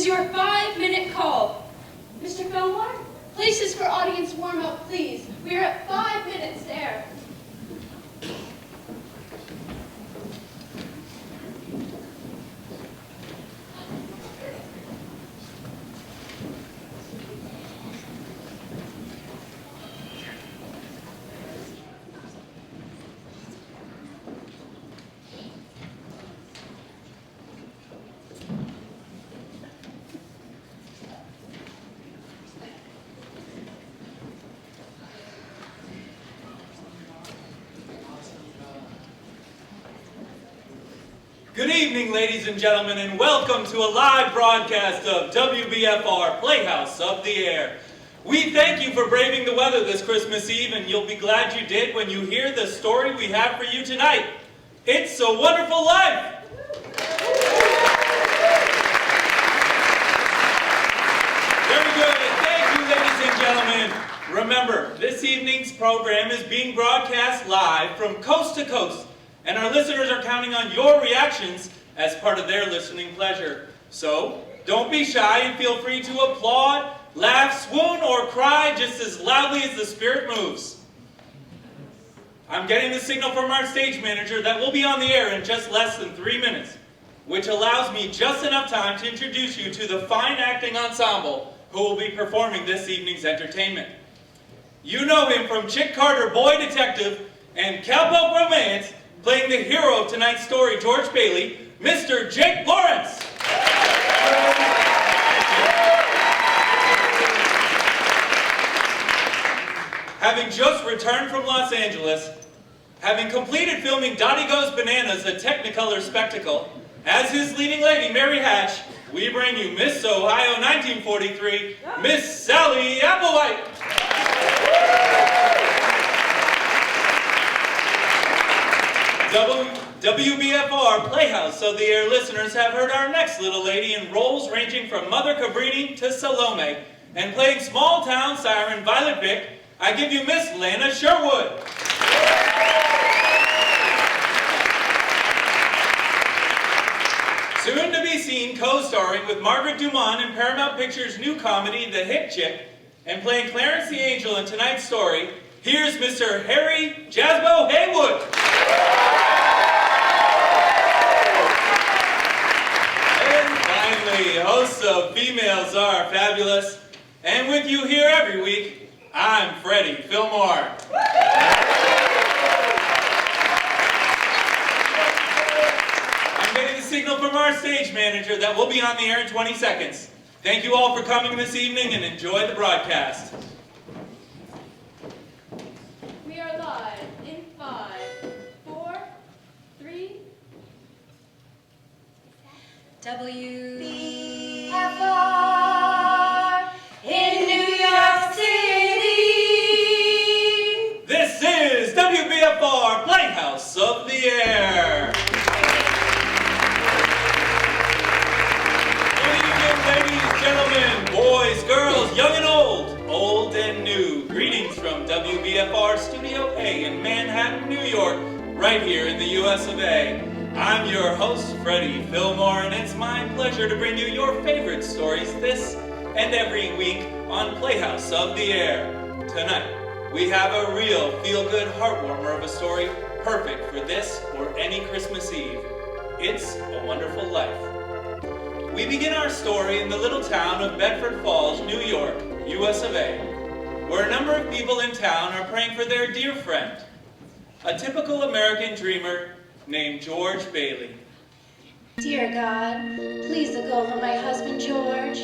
is your 5-minute call. Mr. Fillmore, places for audience warm-up, please. We are at 5 minutes there. Good evening, ladies and gentlemen, and welcome to a live broadcast of WBFR Playhouse of the Air. We thank you for braving the weather this Christmas Eve, and you'll be glad you did when you hear the story we have for you tonight. It's a Wonderful Life! Very good. Thank you, ladies and gentlemen. Remember, this evening's program is being broadcast live from coast to coast, and our listeners are counting on your reactions as part of their listening pleasure. So, don't be shy and feel free to applaud, laugh, swoon, or cry just as loudly as the spirit moves. I'm getting the signal from our stage manager that we'll be on the air in just less than 3 minutes, which allows me just enough time to introduce you to the fine acting ensemble who will be performing this evening's entertainment. You know him from Chick Carter, Boy Detective, and Cowboy Romance, playing the hero of tonight's story, George Bailey, Mr. Jake Lawrence. Having just returned from Los Angeles, having completed filming Dottie Goes Bananas, a Technicolor spectacle, as his leading lady, Mary Hatch, we bring you Miss Ohio 1943, Miss Sally Applewhite. WBFR Playhouse of the Air listeners have heard our next little lady in roles ranging from Mother Cabrini to Salome, and playing small-town siren Violet Vick, I give you Miss Lana Sherwood. Soon to be seen co-starring with Margaret Dumont in Paramount Pictures' new comedy, The Hit Chick, and playing Clarence the Angel in tonight's story, here's Mr. Harry Jasbo Haywood. And finally, hosts of Females Are Fabulous. And with you here every week, I'm Freddie Fillmore. I'm getting the signal from our stage manager that we'll be on the air in 20 seconds. Thank you all for coming this evening and enjoy the broadcast. We are live in 5, 4, 3. WBFR in New York City. This is WBFR Playhouse of the Air. Good evening, ladies, gentlemen, boys, girls, young and old and new. Greetings from WBFR Studio A in Manhattan, New York, right here in the US of A. I'm your host, Freddie Fillmore, and it's my pleasure to bring you your favorite stories this and every week on Playhouse of the Air. Tonight, we have a real feel-good heartwarmer of a story perfect for this or any Christmas Eve. It's a Wonderful Life. We begin our story in the little town of Bedford Falls, New York, US of A, where a number of people in town are praying for their dear friend, a typical American dreamer named George Bailey. Dear God, please look over my husband, George.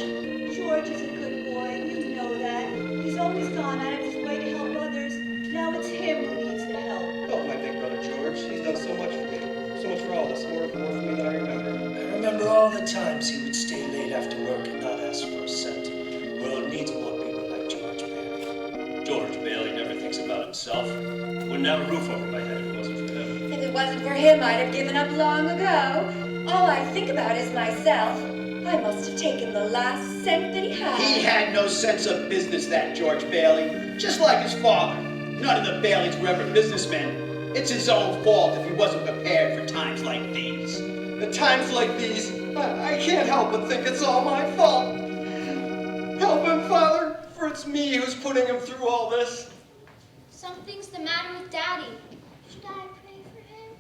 George is a good boy, you know that. He's always gone out of his way to help others. Now it's him who needs the help. Oh, my big brother George. He's done so much for me. So much for all of us. More for me than I remember. I remember all the times he would stay late after work and not ask for a cent. The world needs more people like George Bailey. George Bailey never thinks about himself. Wouldn't have a roof over my head if it wasn't for him. If it wasn't for him, I'd have given up long ago. All I think about is myself. I must have taken the last cent that he had. He had no sense of business, that George Bailey. Just like his father. None of the Baileys were ever businessmen. It's his own fault if he wasn't prepared for times like these. At times like these, I can't help but think it's all my fault. Help him, Father, for it's me who's putting him through all this. Something's the matter with Daddy. Should I pray for him?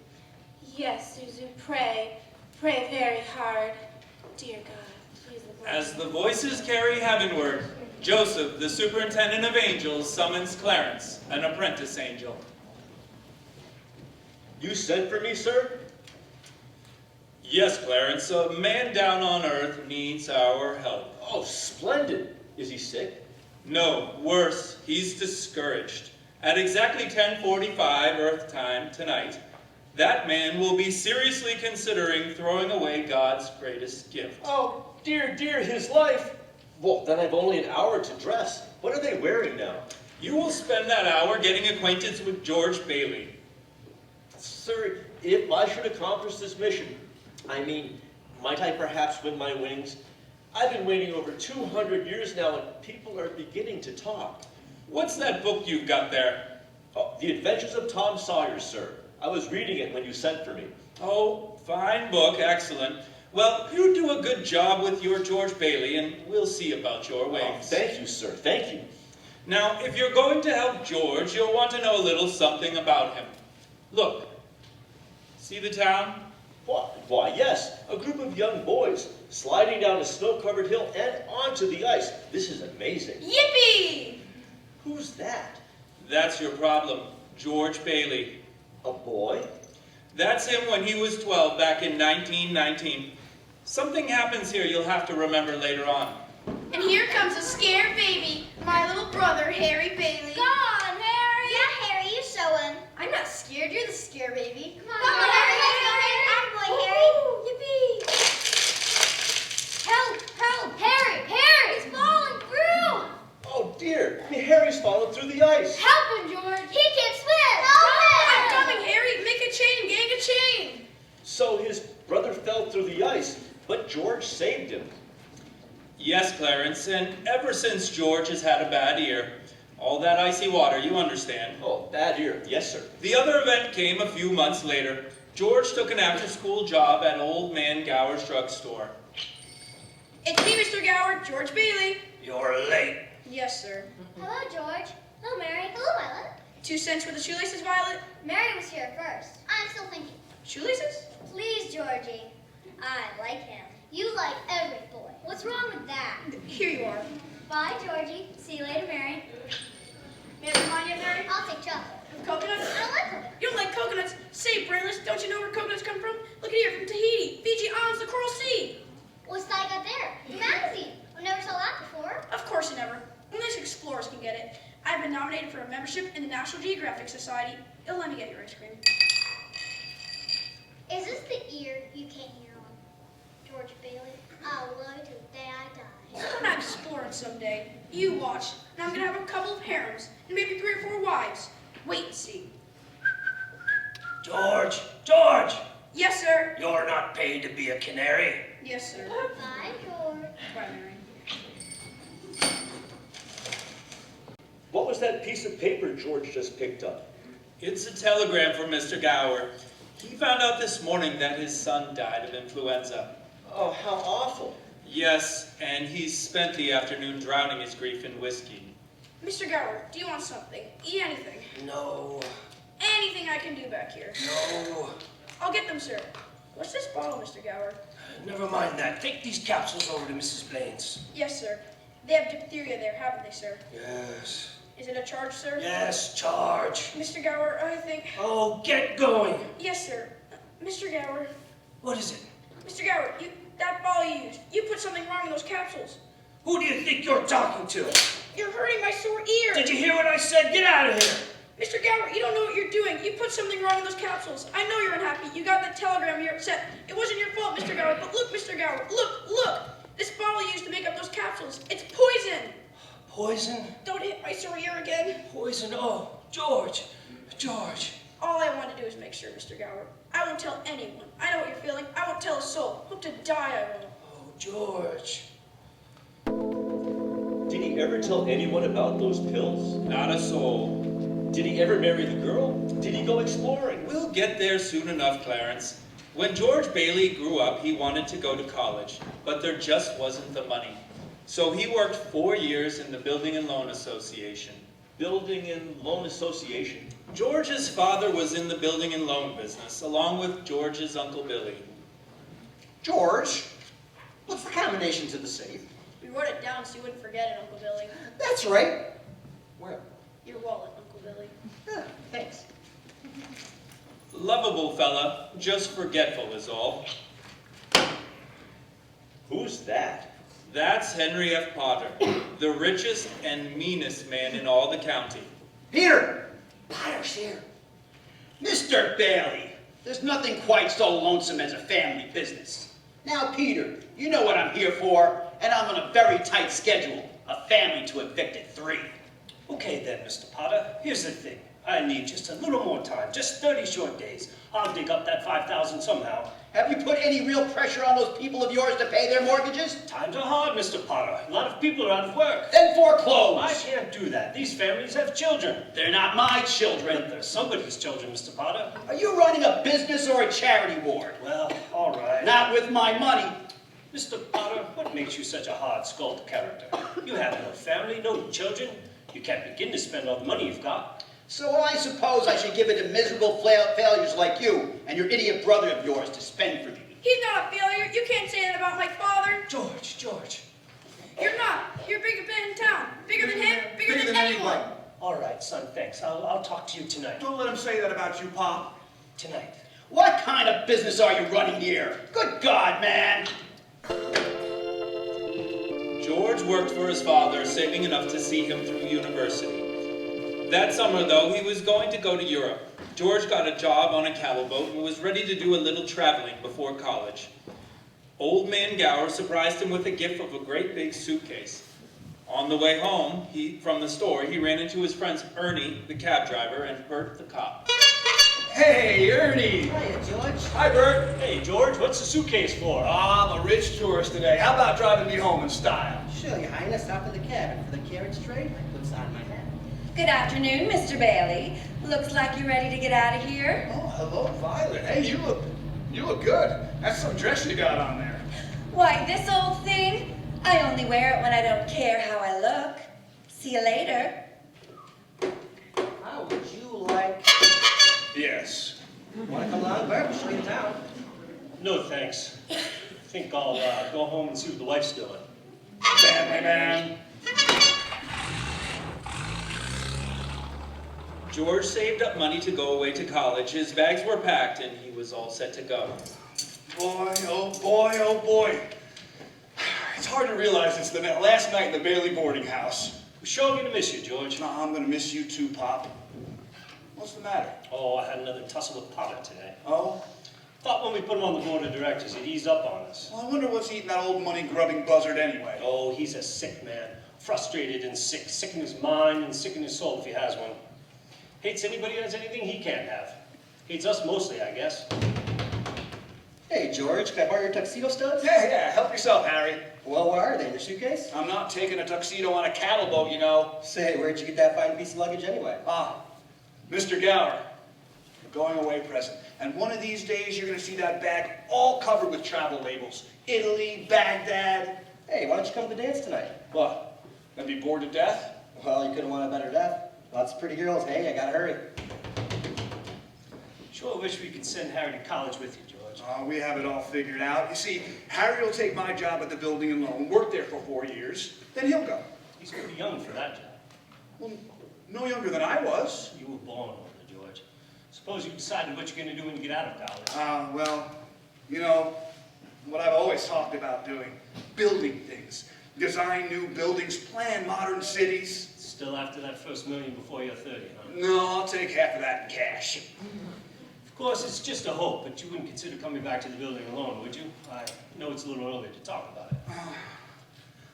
Yes, Suzu, pray. Pray very hard. Dear God, please look like As the voices carry heavenward, Joseph, the superintendent of angels, summons Clarence, an apprentice angel. You sent for me, sir? Yes, Clarence, a man down on earth needs our help. Oh, splendid. Is he sick? No, worse, he's discouraged. At exactly 10:45 Earth time tonight, that man will be seriously considering throwing away God's greatest gift. Oh, dear, his life. Well, then I've only an hour to dress. What are they wearing now? You will spend that hour getting acquainted with George Bailey. Sir, if I should accomplish this mission, I mean, might I perhaps win my wings? I've been waiting over 200 years now, and people are beginning to talk. What's that book you've got there? Oh, The Adventures of Tom Sawyer, sir. I was reading it when you sent for me. Oh, fine book, excellent. Well, you do a good job with your George Bailey, and we'll see about your Oh, wings. thank you, sir. Thank you. Now, if you're going to help George, you'll want to know a little something about him. Look, see the town? Why, yes, a group of young boys sliding down a snow-covered hill and onto the ice. This is amazing. Yippee! Who's that? That's your problem, George Bailey. A boy? That's him when he was 12 back in 1919. Something happens here you'll have to remember later on. And here comes a scared baby, my little brother, Harry Bailey. Go on, Harry. Yeah, Harry, you show him. I'm not scared, you're the scare baby. Come on, Harry. Let's go, Harry. Attaboy, Harry. Yippee! Help, help. Harry, Harry. He's falling through. Oh, dear. Harry's fallen through the ice. Help him, George. He can't swim. Help I'm him. coming, Harry! Make a chain, gang a chain! So his brother fell through the ice, but George saved him. Yes, Clarence, and ever since George has had a bad ear, all that icy water, you understand. Oh, bad ear. Yes, sir. The other event came a few months later. George took an after-school job at Old Man Gower's drugstore. It's me, Mr. Gower, George Bailey. You're late. Yes, sir. Hello, George. Hello, Mary. Hello, Violet. 2 cents for the shoelaces, Violet. Mary was here first. I'm still thinking. Shoelaces? Please, Georgie. I like him. You like every boy. What's wrong with that? Here you are. Bye, Georgie. See you later, Mary. May I come on yet, Mary? I'll take chocolate. Coconuts? I don't like coconut. You don't like coconuts? Say, brainless, don't you know where coconuts come from? Look at here, from Tahiti, Fiji Islands, the Coral Sea. What's that I got there? The magazine. I never saw that before. Of course you never. Only us explorers can get it. I've been nominated for a membership in the National Geographic Society. It'll let me get your ice cream. Is this the ear you came here on, George Bailey? I'll love you to the day I die. I'm not exploring someday. You watch. And I'm gonna have a couple of harems and maybe 3 or 4 wives. Wait and see. George! Yes, sir. You're not paid to be a canary. Yes, sir. Bye, George. Bye, Mary. What was that piece of paper George just picked up? It's a telegram from Mr. Gower. He found out this morning that his son died of influenza. Oh, how awful. Yes, and he's spent the afternoon drowning his grief in whiskey. Mr. Gower, do you want something? Eat anything. No. Anything I can do back here. No. I'll get them, sir. What's this bottle, Mr. Gower? Never mind that. Take these capsules over to Mrs. Blaine's. Yes, sir. They have diphtheria there, haven't they, sir? Yes. Is it a charge, sir? Yes, charge. Mr. Gower, I think... Oh, get going. Yes, sir. Mr. Gower. What is it? Mr. Gower, that bottle you used, you put something wrong in those capsules. Who do you think you're talking to? You're hurting my sore ear. Did you hear what I said? Get out of here. Mr. Gower, you don't know what you're doing. You put something wrong in those capsules. I know you're unhappy. You got that telegram. You're upset. It wasn't your fault, Mr. Gower. But look, Mr. Gower. Look. This bottle you used to make up those capsules. It's poison. Poison? Don't hit my sore ear again. Poison? Oh, George. All I want to do is make sure, Mr. Gower. I won't tell anyone. I know what you're feeling. I won't tell a soul. Hope to die, I won't. Oh, George. Did he ever tell anyone about those pills? Not a soul. Did he ever marry the girl? Did he go exploring? We'll get there soon enough, Clarence. When George Bailey grew up, he wanted to go to college, but there just wasn't the money. So he worked 4 years in the Building and Loan Association. Building and Loan Association. George's father was in the building and loan business, along with George's Uncle Billy. George, what's the combination to the safe? We wrote it down so you wouldn't forget it, Uncle Billy. That's right. Where? Your wallet, Uncle Billy. Ah, thanks. Lovable fella, just forgetful is all. Who's that? That's Henry F. Potter, the richest and meanest man in all the county. Peter! Potter's here. Mr. Bailey, there's nothing quite so lonesome as a family business. Now, Peter, you know what I'm here for, and I'm on a very tight schedule. A family to evict at 3. Okay then, Mr. Potter, here's the thing. I need just a little more time, just 30 short days. I'll dig up that $5,000 somehow. Have you put any real pressure on those people of yours to pay their mortgages? Times are hard, Mr. Potter. A lot of people are out of work. Then foreclose! I can't do that. These families have children. They're not my children. They're somebody's children, Mr. Potter. Are you running a business or a charity ward? Well, all right. Not with my money. Mr. Potter, what makes you such a hard-skulled character? You have no family, no children. You can't begin to spend all the money you've got. So I suppose I should give it to miserable failures like you and your idiot brother of yours to spend for me. He's not a failure. You can't say that about my father. George. You're not. You're a bigger man in town. Bigger than him. Bigger than anyone. All right, son, thanks. I'll talk to you tonight. Don't let him say that about you, Pop. Tonight. What kind of business are you running here? Good God, man! George worked for his father, saving enough to see him through university. That summer, though, he was going to go to Europe. George got a job on a cattle boat and was ready to do a little traveling before college. Old man Gower surprised him with a gift of a great big suitcase. On the way home from the store, he ran into his friends Ernie, the cab driver, and Bert, the cop. Hey, Ernie! Hiya, George. Hi, Bert. Hey, George, what's the suitcase for? I'm a rich tourist today. How about driving me home in style? Sure, Your Highness. Out to the cabin for the carriage trade. I put on my hat. Good afternoon, Mr. Bailey. Looks like you're ready to get out of here. Oh, hello, Violet. Hey, you look good. That's some dress you got on there. Why, this old thing? I only wear it when I don't care how I look. See you later. How would you like... Yes. Want to come along, Bert? We'll show you town. No, thanks. I think I'll go home and see what the wife's doing. Family man. George saved up money to go away to college. His bags were packed, and he was all set to go. Boy, oh boy, oh boy. It's hard to realize it's the last night in the Bailey boarding house. We're sure going to miss you, George. No, I'm going to miss you too, Pop. What's the matter? Oh, I had another tussle with Potter today. Oh? Thought when we put him on the board of directors, he'd ease up on us. Well, I wonder what's eating that old money-grubbing buzzard anyway. Oh, he's a sick man. Frustrated and sick. Sick in his mind and sick in his soul if he has one. Hates anybody who has anything he can't have. Hates us mostly, I guess. Hey, George, can I borrow your tuxedo studs? Yeah, help yourself, Harry. Well, where are they? In your suitcase? I'm not taking a tuxedo on a cattle boat, you know. Say, where'd you get that fine piece of luggage anyway? Mr. Gower, a going away present. And one of these days, you're going to see that bag all covered with travel labels. Italy, Baghdad. Hey, why don't you come to the dance tonight? What? Gonna be bored to death? Well, you couldn't want a better death. Lots of pretty girls. Hey, I gotta hurry. Sure wish we could send Harry to college with you, George. We have it all figured out. You see, Harry will take my job at the building and loan, work there for 4 years, then he'll go. He's pretty young for that job. Well, no younger than I was. You were born older, George. Suppose you decided what you're going to do when you get out of college. Well, you know, what I've always talked about doing. Building things. Design new buildings, plan modern cities. Still after that first million before you're 30, huh? No, I'll take half of that in cash. Of course, it's just a hope, but you wouldn't consider coming back to the building alone, would you? I know it's a little early to talk about it.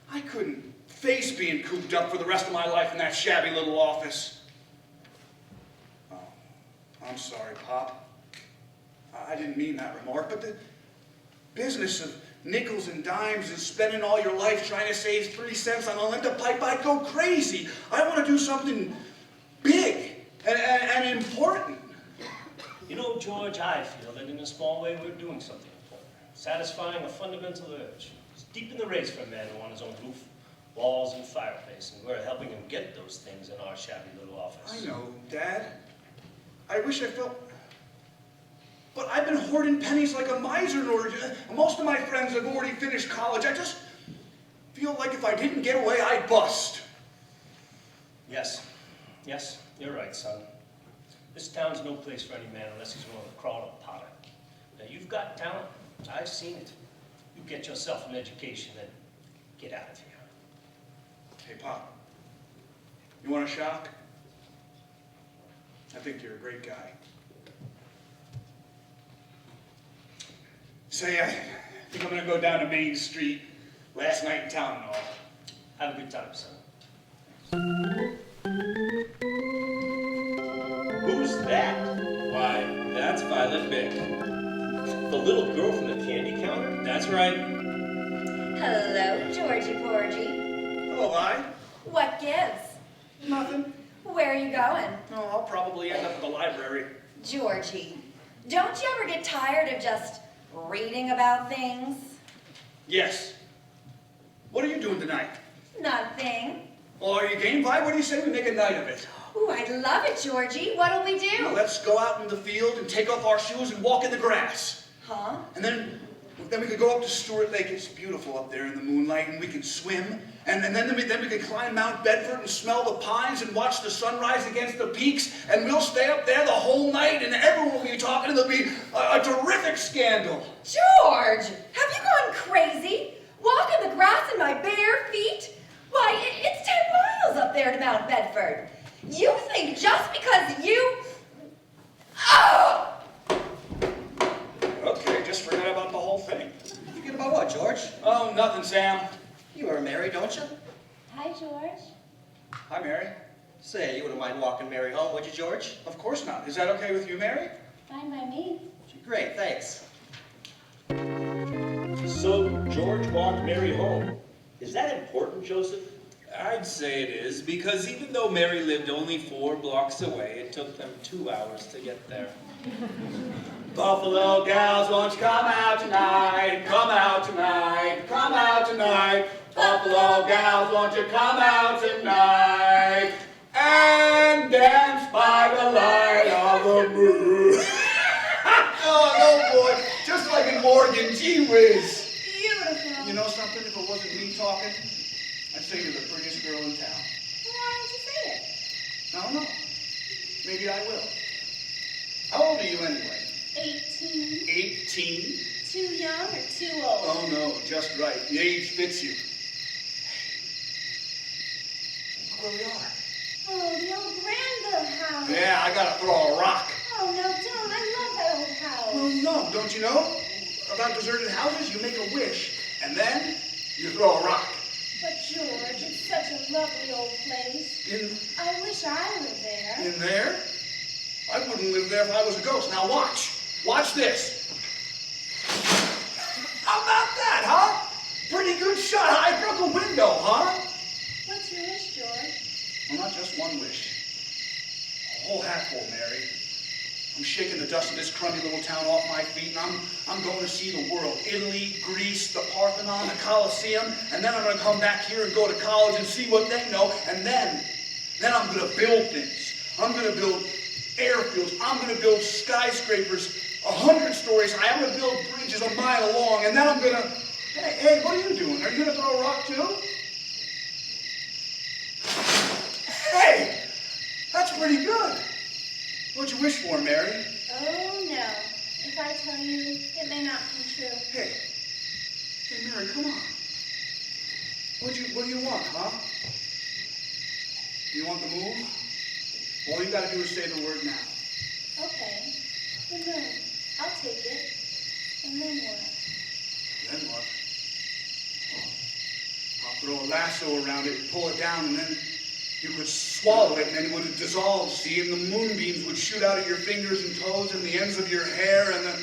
I couldn't face being cooped up for the rest of my life in that shabby little office. Oh, I'm sorry, Pop. I didn't mean that remark, but the business of nickels and dimes and spending all your life trying to save 3 cents on a Linda pipe, I'd go crazy. I want to do something big and important. You know, George, I feel that in a small way we're doing something important, satisfying a fundamental urge. It's deep in the race for a man who wants his own roof, walls, and fireplace, and we're helping him get those things in our shabby little office. I know, Dad. I wish I felt... But I've been hoarding pennies like a miser in order to... Most of my friends have already finished college. I just feel like if I didn't get away, I'd bust. Yes, you're right, son. This town's no place for any man unless he's willing to crawl to Potter. Now, you've got talent. I've seen it. You get yourself an education, then get out of here. Hey, Pop. You want a shock? I think you're a great guy. Say, I think I'm gonna go down to Main Street last night in town and all. Have a good time, son. Who's that? Why, that's Violet Bick. The little girl from the candy counter? That's right. Hello, Georgie Porgy. Hello, Vi. What gives? Nothing. Where are you going? No, I'll probably end up at the library. Georgie, don't you ever get tired of just reading about things? Yes. What are you doing tonight? Nothing. Well, are you game, Vi? What do you say we make a night of it? Ooh, I'd love it, Georgie. What'll we do? Well, let's go out in the field and take off our shoes and walk in the grass. Huh? And then we could go up to Stewart Lake. It's beautiful up there in the moonlight, and we can swim. And then we could climb Mount Bedford and smell the pines and watch the sunrise against the peaks. And we'll stay up there the whole night, and everyone will be talking, and there'll be a terrific scandal. George, have you gone crazy? Walking the grass in my bare feet? Why, it's 10 miles up there to Mount Bedford. You think just because you... Oh! Okay, just forget about the whole thing. Forget about what, George? Oh, nothing, Sam. You are married, don't you? Hi, George. Hi, Mary. Say, you wouldn't mind walking Mary home, would you, George? Of course not. Is that okay with you, Mary? Fine by me. Great, thanks. So, George walked Mary home. Is that important, Joseph? I'd say it is, because even though Mary lived only 4 blocks away, it took them 2 hours to get there. Buffalo gals, won't you come out tonight? Come out tonight. Come out tonight. Buffalo gals, won't you come out tonight? And dance by the light of the moon. Oh, no, boy. Just like in Morgan. Gee whiz. Beautiful. You know something? If it wasn't me talking, I'd say you're the prettiest girl in town. Why didn't you say it? I don't know. Maybe I will. How old are you anyway? 18. 18? Too young or too old? Oh no, just right. The age fits you. Look where we are. Oh, the old Granville house. Yeah, I gotta throw a rock. Oh, no, don't. I love that old house. Well, no, don't you know? About deserted houses, you make a wish, and then you throw a rock. But, George, it's such a lovely old place. I wish I lived there. In there? I wouldn't live there if I was a ghost. Now watch. Watch this. How about that, huh? Pretty good shot. I broke a window, huh? What's your wish, George? Well, not just one wish. A whole hatful, Mary. I'm shaking the dust of this crummy little town off my feet, and I'm going to see the world. Italy, Greece, the Parthenon, the Colosseum, and then I'm going to come back here and go to college and see what they know, and then I'm going to build things. I'm going to build airfields. I'm going to build skyscrapers 100 stories high. I'm going to build bridges a mile long, and then I'm going to... Hey, what are you doing? Are you going to throw a rock too? Hey, that's pretty good. What'd you wish for, Mary? Oh, no. If I tell you, it may not come true. Hey, Mary, come on. What do you want, huh? Do you want the moon? All you gotta do is say the word now. Okay. The moon. I'll take it. And then what? Then what? I'll throw a lasso around it, pull it down, and then you could swallow it, and then it would dissolve, see, and the moonbeams would shoot out of your fingers and toes and the ends of your hair, and then...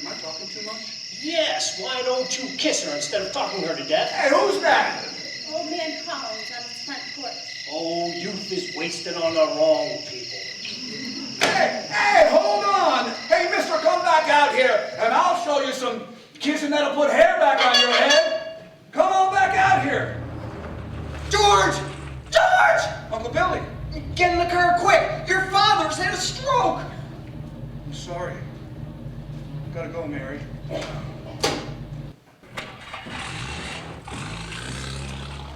Am I talking too much? Yes, why don't you kiss her instead of talking her to death? Hey, who's that? Old Man Collins on his front porch. Oh, youth is wasted on the wrong people. Hey, back out here, and I'll show you some kissing that'll put hair back on your head. Come on back out here. George! George! Uncle Billy. Get in the car quick! Your father's had a stroke! I'm sorry. Gotta go, Mary.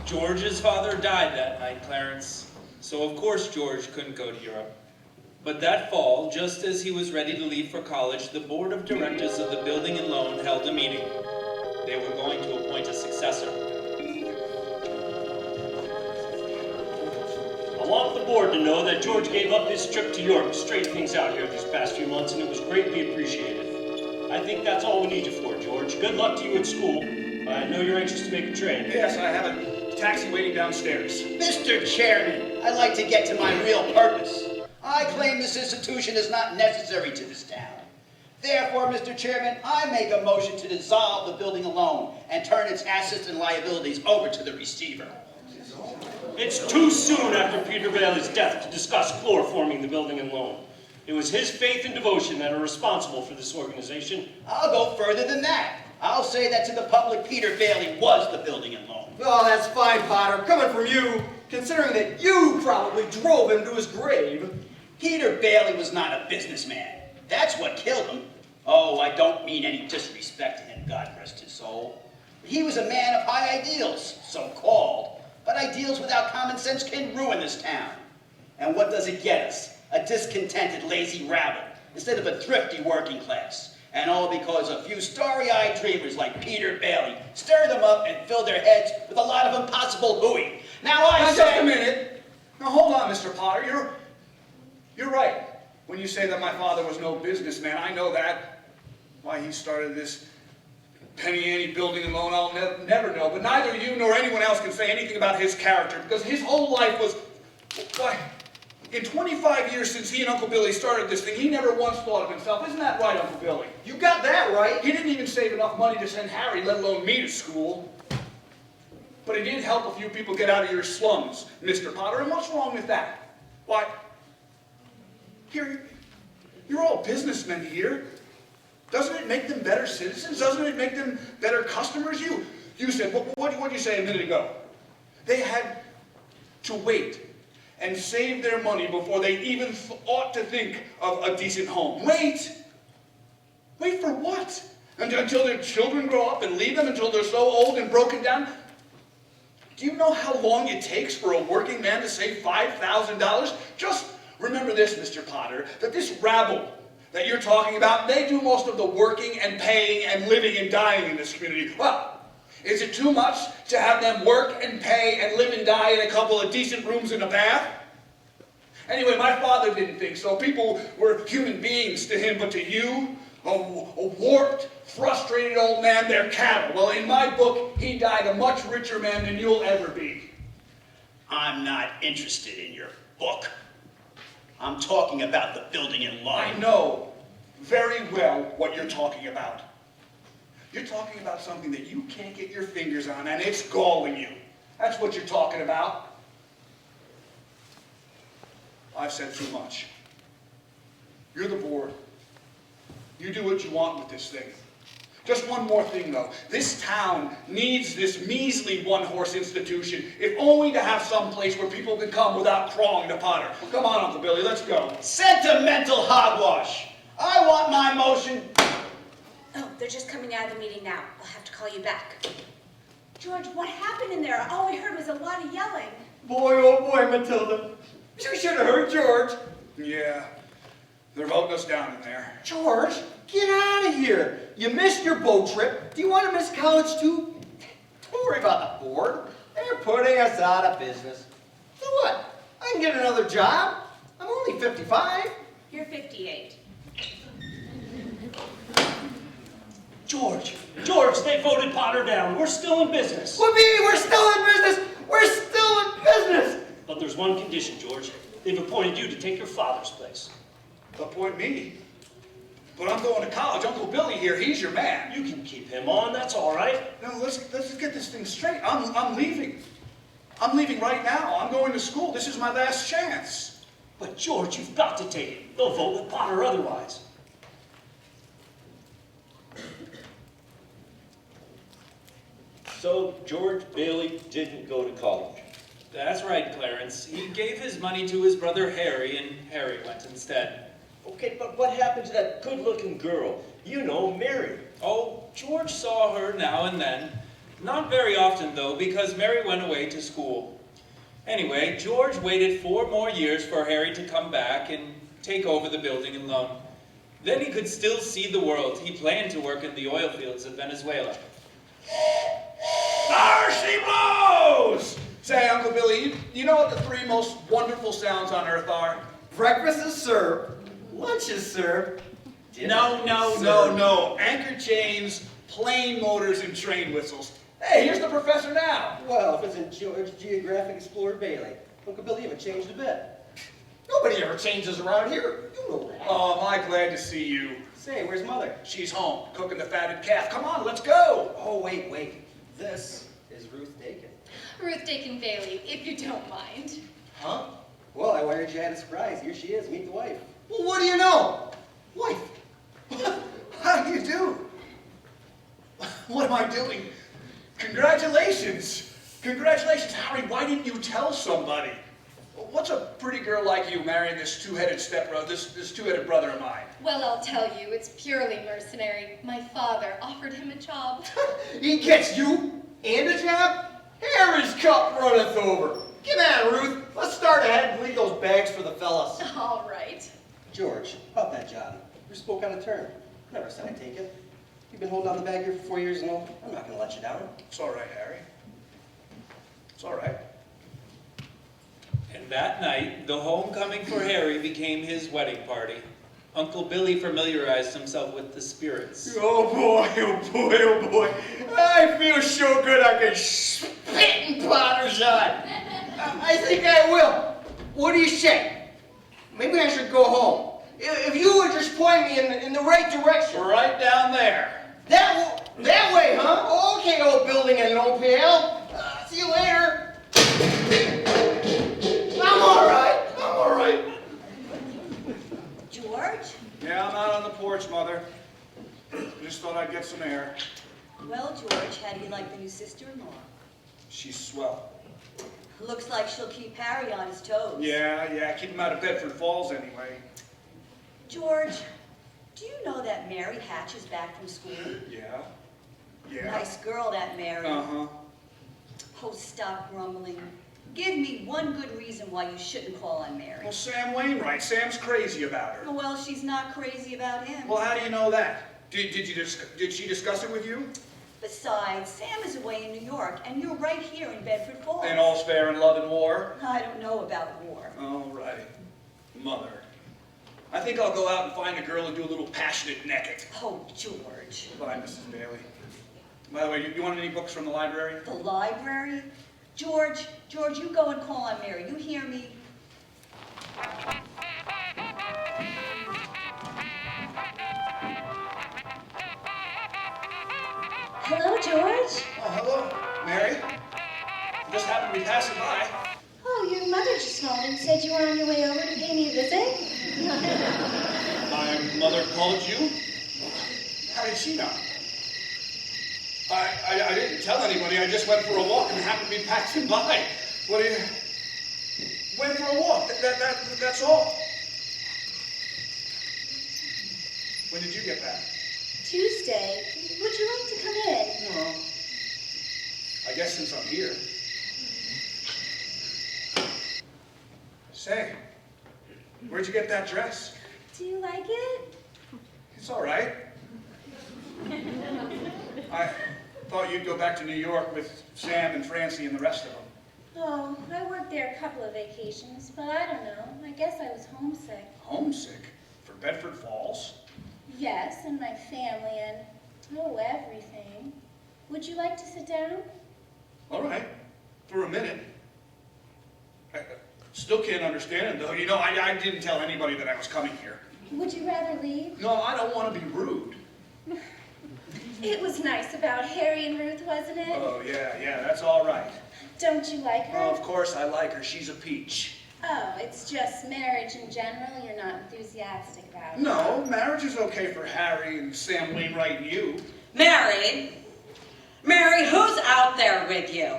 George's father died that night, Clarence, so of course George couldn't go to Europe. But that fall, just as he was ready to leave for college, the board of directors of the building and loan held a meeting. They were going to appoint a successor. I want the board to know that George gave up his trip to Europe to straighten things out here these past few months, and it was greatly appreciated. I think that's all we need you for, George. Good luck to you at school. I know you're anxious to make a train. Yes, I have a taxi waiting downstairs. Mr. Chairman, I'd like to get to my real purpose. I claim this institution is not necessary to this town. Therefore, Mr. Chairman, I make a motion to dissolve the building alone and turn its assets and liabilities over to the receiver. It's too soon after Peter Bailey's death to discuss chloroforming the building and loan. It was his faith and devotion that are responsible for this organization. I'll go further than that. I'll say that to the public, Peter Bailey was the building and loan. Oh, that's fine, Potter, coming from you, considering that you probably drove him to his grave. Peter Bailey was not a businessman. That's what killed him. Oh, I don't mean any disrespect to him, God rest his soul. He was a man of high ideals, so-called. But ideals without common sense can ruin this town. And what does it get us? A discontented, lazy rabble, instead of a thrifty working class. And all because a few starry-eyed dreamers like Peter Bailey stir them up and fill their heads with a lot of impossible hooey. Now Just a minute. Now hold on, Mr. Potter. You're right when you say that my father was no businessman. I know that. Why he started this penny ante building and loan, I'll never know. But neither you nor anyone else can say anything about his character, because his whole life was... Why, in 25 years since he and Uncle Billy started this thing, he never once thought of himself. Isn't that right, Uncle Billy? You got that right. He didn't even save enough money to send Harry, let alone me, to school. But he did help a few people get out of your slums, Mr. Potter, and what's wrong with that? Why, you're all businessmen here. Doesn't it make them better citizens? Doesn't it make them better customers? You said, what did you say a minute ago? They had to wait and save their money before they even ought to think of a decent home. Wait! Wait for what? Until their children grow up and leave them, until they're so old and broken down? Do you know how long it takes for a working man to save $5,000? Just remember this, Mr. Potter, that this rabble that you're talking about, they do most of the working and paying and living and dying in this community. Well, is it too much to have them work and pay and live and die in a couple of decent rooms and a bath? Anyway, my father didn't think so. People were human beings to him, but to you, a warped, frustrated old man, they're cattle. Well, in my book, he died a much richer man than you'll ever be. I'm not interested in your book. I'm talking about the building and loan. I know very well what you're talking about. You're talking about something that you can't get your fingers on, and it's galling you. That's what you're talking about. I've said too much. You're the board. You do what you want with this thing. Just one more thing, though. This town needs this measly one-horse institution, if only to have some place where people can come without crawling to Potter. Come on, Uncle Billy, let's go. Sentimental hogwash. I want my motion. Oh, they're just coming out of the meeting now. I'll have to call you back. George, what happened in there? All we heard was a lot of yelling. Boy, oh boy, Matilda. You should have heard George. Yeah, they're voting us down in there. George, get out of here. You missed your boat trip. Do you want to miss college too? Don't worry about the board. They're putting us out of business. So what? I can get another job. I'm only 55. You're 58. George, they voted Potter down. We're still in business. Whoopee, we're still in business. We're still in business. But there's one condition, George. They've appointed you to take your father's place. Appoint me? But I'm going to college. Uncle Billy here, he's your man. You can keep him on, that's all right. No, let's get this thing straight. I'm leaving. I'm leaving right now. I'm going to school. This is my last chance. But George, you've got to take it. They'll vote with Potter otherwise. So George Bailey didn't go to college. That's right, Clarence. He gave his money to his brother Harry, and Harry went instead. Okay, but what happened to that good-looking girl? You know, Mary. Oh, George saw her now and then. Not very often, though, because Mary went away to school. Anyway, George waited 4 more years for Harry to come back and take over the building and loan. Then he could still see the world. He planned to work in the oil fields of Venezuela. There she blows! Say, Uncle Billy, you know what the 3 most wonderful sounds on earth are? Breakfast is served, lunch is served. No. Anchor chains, plane motors, and train whistles. Hey, here's the professor now. Well, if it's in George Geographic Explorer Bailey, Uncle Billy haven't changed a bit. Nobody ever changes around here. You know that. Oh, am I glad to see you. Say, where's Mother? She's home, cooking the fatted calf. Come on, let's go. Oh, wait. This is Ruth Dakin. Ruth Dakin Bailey, if you don't mind. Huh? Well, I wired you had a surprise. Here she is. Meet the wife. Well, what do you know? Wife. How do you do? What am I doing? Congratulations. Congratulations, Harry. Why didn't you tell somebody? What's a pretty girl like you marrying this two-headed stepbrother, this two-headed brother of mine? Well, I'll tell you, it's purely mercenary. My father offered him a job. He gets you and a job? Harry's cup runneth over. Get on, Ruth. Let's start ahead and leave those bags for the fellas. All right. George, about that job. You spoke on a turn. Never said I'd take it. You've been holding down the bag here for 4 years and all. I'm not going to let you down. It's all right, Harry. It's all right. And that night, the homecoming for Harry became his wedding party. Uncle Billy familiarized himself with the spirits. Oh boy. I feel so good I can spit in Potter's eye. I think I will. What do you say? Maybe I should go home. If you would just point me in the right direction. Right down there. That way, huh? Okay, old building and no pal. See you later. I'm all right. George? Yeah, I'm out on the porch, Mother. Just thought I'd get some air. Well, George, how do you like the new sister-in-law? She's swell. Looks like she'll keep Harry on his toes. Yeah, keep him out of Bedford Falls anyway. George, do you know that Mary Hatch is back from school? Yeah. Nice girl, that Mary. Uh-huh. Oh, stop grumbling. Give me one good reason why you shouldn't call on Mary. Well, Sam Wainwright. Sam's crazy about her. Well, she's not crazy about him. Well, how do you know that? Did she discuss it with you? Besides, Sam is away in New York, and you're right here in Bedford Falls. And all's fair in love and war? I don't know about war. All right. Mother. I think I'll go out and find a girl and do a little passionate necking. Oh, George. Bye, Mrs. Bailey. By the way, you want any books from the library? The library? George, you go and call on Mary. You hear me? Hello, George. Oh, hello, Mary. Just happened to be passing by. Oh, your mother just called and said you were on your way over to pay me a visit. My mother called you? How did she know? I didn't tell anybody. I just went for a walk and happened to be passing by. What do you... Went for a walk. That's all. When did you get back? Tuesday. Would you like to come in? Well, I guess since I'm here. Say, where'd you get that dress? Do you like it? It's all right. I thought you'd go back to New York with Sam and Francie and the rest of them. Oh, I worked there a couple of vacations, but I don't know. I guess I was homesick. Homesick? For Bedford Falls? Yes, and my family and, oh, everything. Would you like to sit down? All right, for a minute. I still can't understand it, though. You know, I didn't tell anybody that I was coming here. Would you rather leave? No, I don't want to be rude. It was nice about Harry and Ruth, wasn't it? Oh, yeah, that's all right. Don't you like her? Oh, of course I like her. She's a peach. Oh, it's just marriage in general you're not enthusiastic about. No, marriage is okay for Harry and Sam Wainwright and you. Mary, Mary, who's out there with you?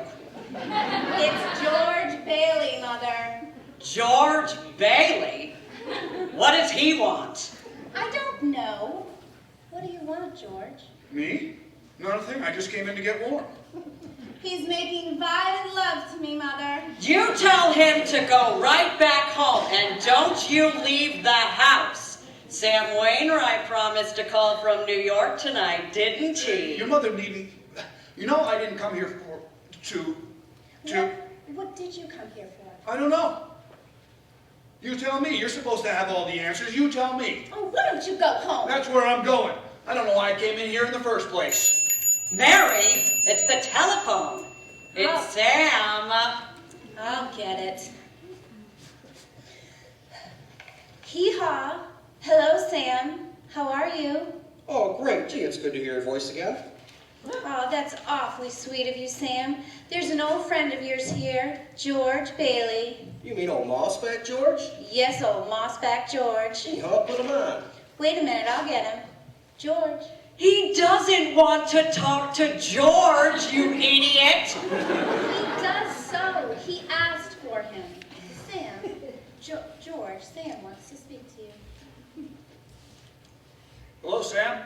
It's George Bailey, Mother. George Bailey? What does he want? I don't know. What do you want, George? Me? Nothing. I just came in to get warm. He's making violent love to me, Mother. You tell him to go right back home, and don't you leave the house. Sam Wainwright promised to call from New York tonight, didn't he? Your mother needn't. You know I didn't come here to. What did you come here for? I don't know. You tell me. You're supposed to have all the answers. You tell me. Oh, why don't you go home? That's where I'm going. I don't know why I came in here in the first place. Mary, it's the telephone. It's Sam. I'll get it. Hee-haw. Hello, Sam. How are you? Oh, great. Gee, it's good to hear your voice again. Oh, that's awfully sweet of you, Sam. There's an old friend of yours here, George Bailey. You mean old Mossback George? Yes, old Mossback George. I'll put him on. Wait a minute, I'll get him. George. He doesn't want to talk to George, you idiot. He does so. He asked for him. Sam, George, Sam wants to speak to you. Hello, Sam.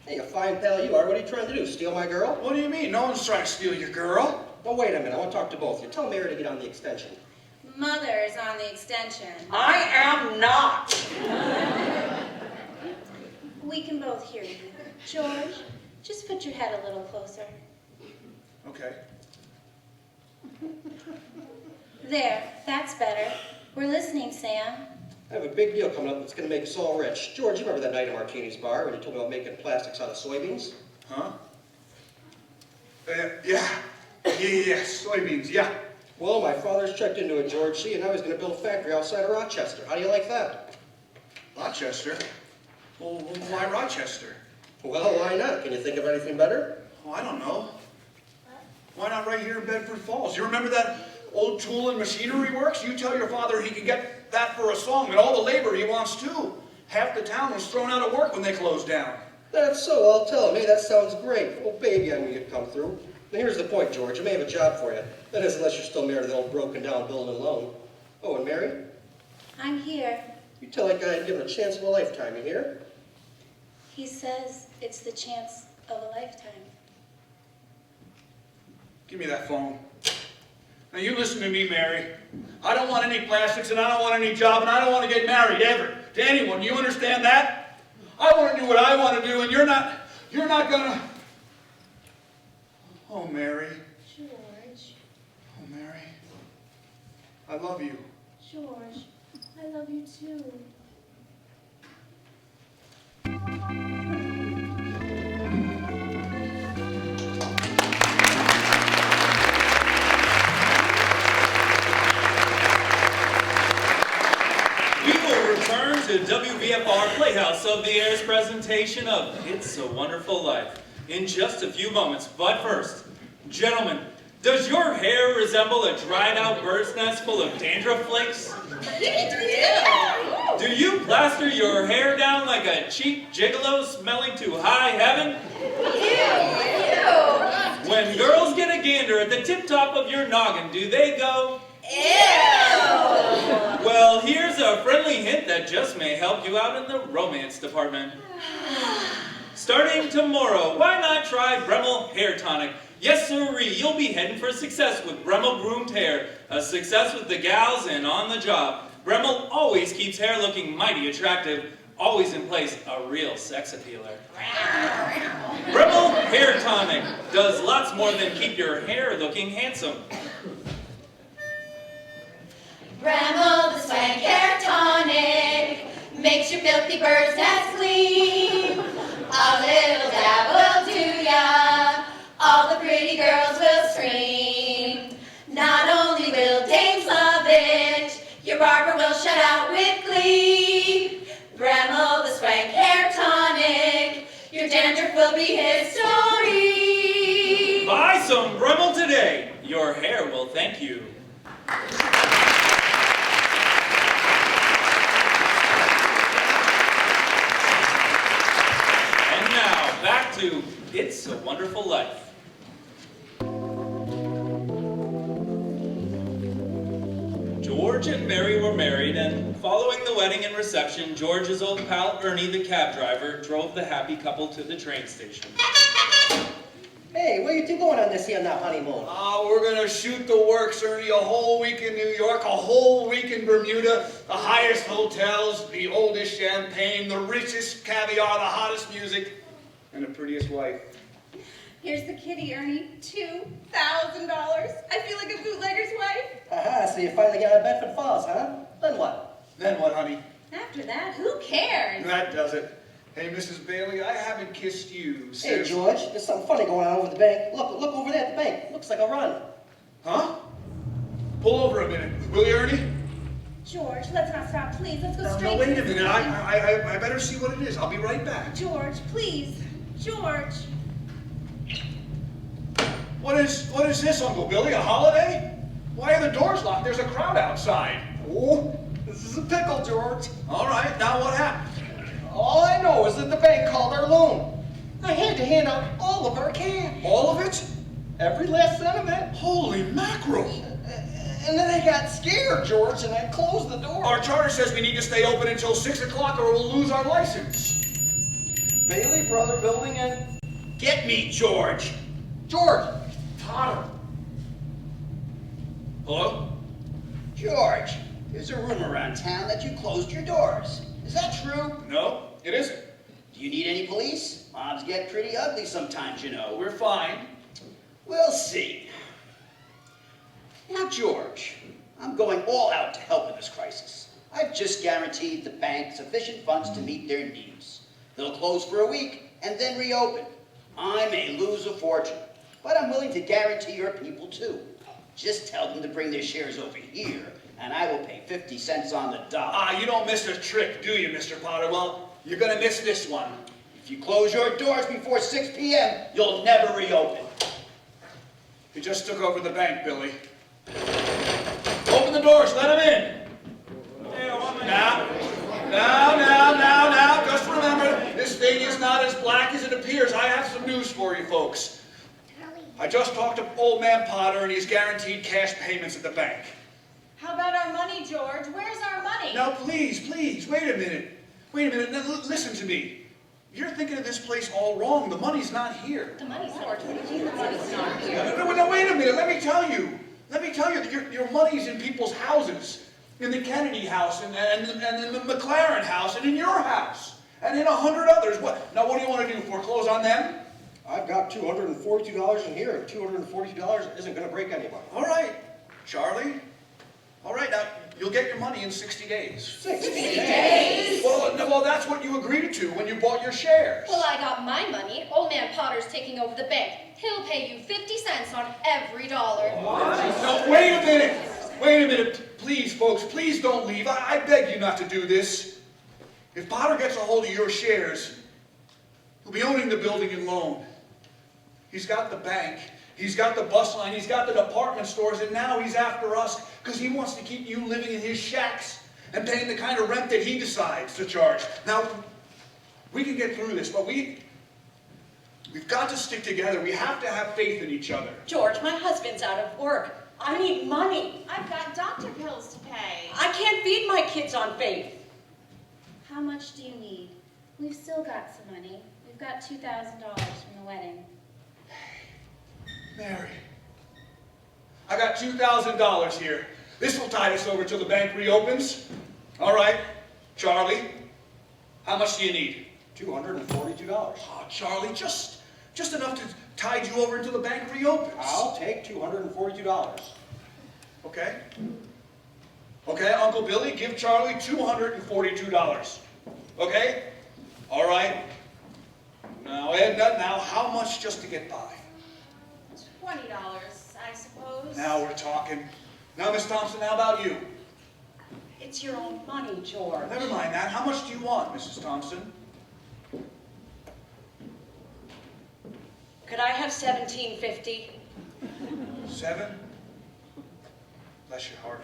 Hey, a fine pal you are. What are you trying to do, steal my girl? What do you mean? No one's trying to steal your girl. Oh, wait a minute. I want to talk to both of you. Tell Mary to get on the extension. Mother is on the extension. I am not. We can both hear you. George, just put your head a little closer. Okay. There, that's better. We're listening, Sam. I have a big deal coming up that's going to make us all rich. George, you remember that night at Martini's bar when you told me about making plastics out of soybeans? Huh? Yeah, soybeans, yeah. Well, my father's checked into it, George, see, and now he's going to build a factory outside of Rochester. How do you like that? Rochester? Well, why Rochester? Well, why not? Can you think of anything better? Oh, I don't know. Why not right here in Bedford Falls? You remember that old tool and machinery works? You tell your father he can get that for a song and all the labor he wants too. Half the town was thrown out of work when they closed down. That's so, I'll tell him. Hey, that sounds great. Oh, baby, I knew you'd come through. Now, here's the point, George. I may have a job for you. That is, unless you're still married to the old broken-down building and loan. Oh, and Mary? I'm here. You tell that guy I'd give him a chance of a lifetime, you hear? He says it's the chance of a lifetime. Give me that phone. Now you listen to me, Mary. I don't want any plastics and I don't want any job and I don't want to get married ever to anyone. You understand that? I want to do what I want to do and you're not gonna... Oh, Mary. George. Oh, Mary. I love you. George, I love you too. To WVFR Playhouse of the Air's presentation of It's a Wonderful Life in just a few moments. But first, gentlemen, does your hair resemble a dried out bird's nest full of dandruff flakes? Do you plaster your hair down like a cheap gigolo smelling to high heaven? Ew. When girls get a gander at the tip top of your noggin, do they go, Ew. well, here's a friendly hint that just may help you out in the romance department. Starting tomorrow, why not try Bremel Hair Tonic? Yes, sirree, you'll be heading for success with Bremel Groomed Hair. A success with the gals and on the job. Bremel always keeps hair looking mighty attractive, always in place, a real sex appealer. Bremel Hair Tonic does lots more than keep your hair looking handsome. Bremel, the swank hair tonic, makes your filthy bird's nest clean. A little dab will do ya, all the pretty girls will scream. Not only will dames love it, your barber will shut out with glee. Bremel, the swank hair tonic, your dandruff will be history. Buy some Bremel today. Your hair will thank you. Back to It's a Wonderful Life. George and Mary were married, and following the wedding and reception, George's old pal Ernie, the cab driver, drove the happy couple to the train station. Hey, where you two going on this here now honeymoon? We're gonna shoot the works, Ernie. A whole week in New York, a whole week in Bermuda, the highest hotels, the oldest champagne, the richest caviar, the hottest music, and the prettiest wife. Here's the kitty, Ernie. $2,000. I feel like a bootlegger's wife. Aha, so you finally got out of Bedford Falls, huh? Then what? Then what, honey? After that, who cares? That does it. Hey, Mrs. Bailey, I haven't kissed you Hey, since... George, there's something funny going on over the bank. Look over there at the bank. Looks like a run. Huh? Pull over a minute, will you, Ernie? George, let's not stop, please. Let's go No, straight. no, wait a minute. I better see what it is. I'll be right back. George, please. George. What is this, Uncle Billy? A holiday? Why are the doors locked? There's a crowd outside. Oh, this is a pickle, George. All right, now what happened? All I know is that the bank called our loan. I had to hand out all of our cash. All of it? Every last cent of it. Holy mackerel! And then I got scared, George, and I closed the door. Our charter says we need to stay open until 6 o'clock or we'll lose our license. Bailey Brother Building and... Get me, George. George! Potter. Hello? George, there's a rumor around town that you closed your doors. Is that true? No, it isn't. Do you need any police? Mobs get pretty ugly sometimes, you know. We're fine. We'll see. Now, George, I'm going all out to help in this crisis. I've just guaranteed the bank sufficient funds to meet their needs. They'll close for a week and then reopen. I may lose a fortune, but I'm willing to guarantee your people too. Just tell them to bring their shares over here, and I will pay 50 cents on the dollar. You don't miss a trick, do you, Mr. Potter? Well, you're gonna miss this one. If you close your doors before 6 p.m., you'll never reopen. He just took over the bank, Billy. Open the doors, let him in. Now, just remember, this thing is not as black as it appears. I have some news for you folks. I just talked to old man Potter and he's guaranteed cash payments at the bank. How about our money, George? Where's our money? Now, please, wait a minute. Now, listen to me. You're thinking of this place all wrong. The money's not here. The money's not here. The money's not here. No, wait a minute. Let me tell you that your money's in people's houses. In the Kennedy house, and in the McLaren house, and in your house, and in 100 others. What do you want to do, foreclose on them? I've got $242 in here, and $242 isn't going to break anybody. All right, Charlie. All right, now, you'll get your money in 60 days. 60 days? Well, that's what you agreed to when you bought your shares. Well, I got my money. Old man Potter's taking over the bank. He'll pay you 50 cents on every dollar. No, wait a minute. Please, folks, please don't leave. I beg you not to do this. If Potter gets a hold of your shares, he'll be owning the building and loan. He's got the bank, he's got the bus line, he's got the department stores, and now he's after us because he wants to keep you living in his shacks and paying the kind of rent that he decides to charge. Now, we can get through this, but we've got to stick together. We have to have faith in each other. George, my husband's out of work. I need money. I've got doctor bills to pay. I can't feed my kids on faith. How much do you need? We've still got some money. We've got $2,000 from the wedding. Mary, I got $2,000 here. This will tide us over till the bank reopens. All right, Charlie, how much do you need? $242. Oh, Charlie, just enough to tide you over until the bank reopens. I'll take $242. Okay? Okay, Uncle Billy, give Charlie $242. Okay? All right. Now, Edna, how much just to get by? $20, I suppose. Now we're talking. Now, Miss Thompson, how about you? It's your own money, George. Never mind that. How much do you want, Mrs. Thompson? Could I have $17.50? 7? Bless your heart.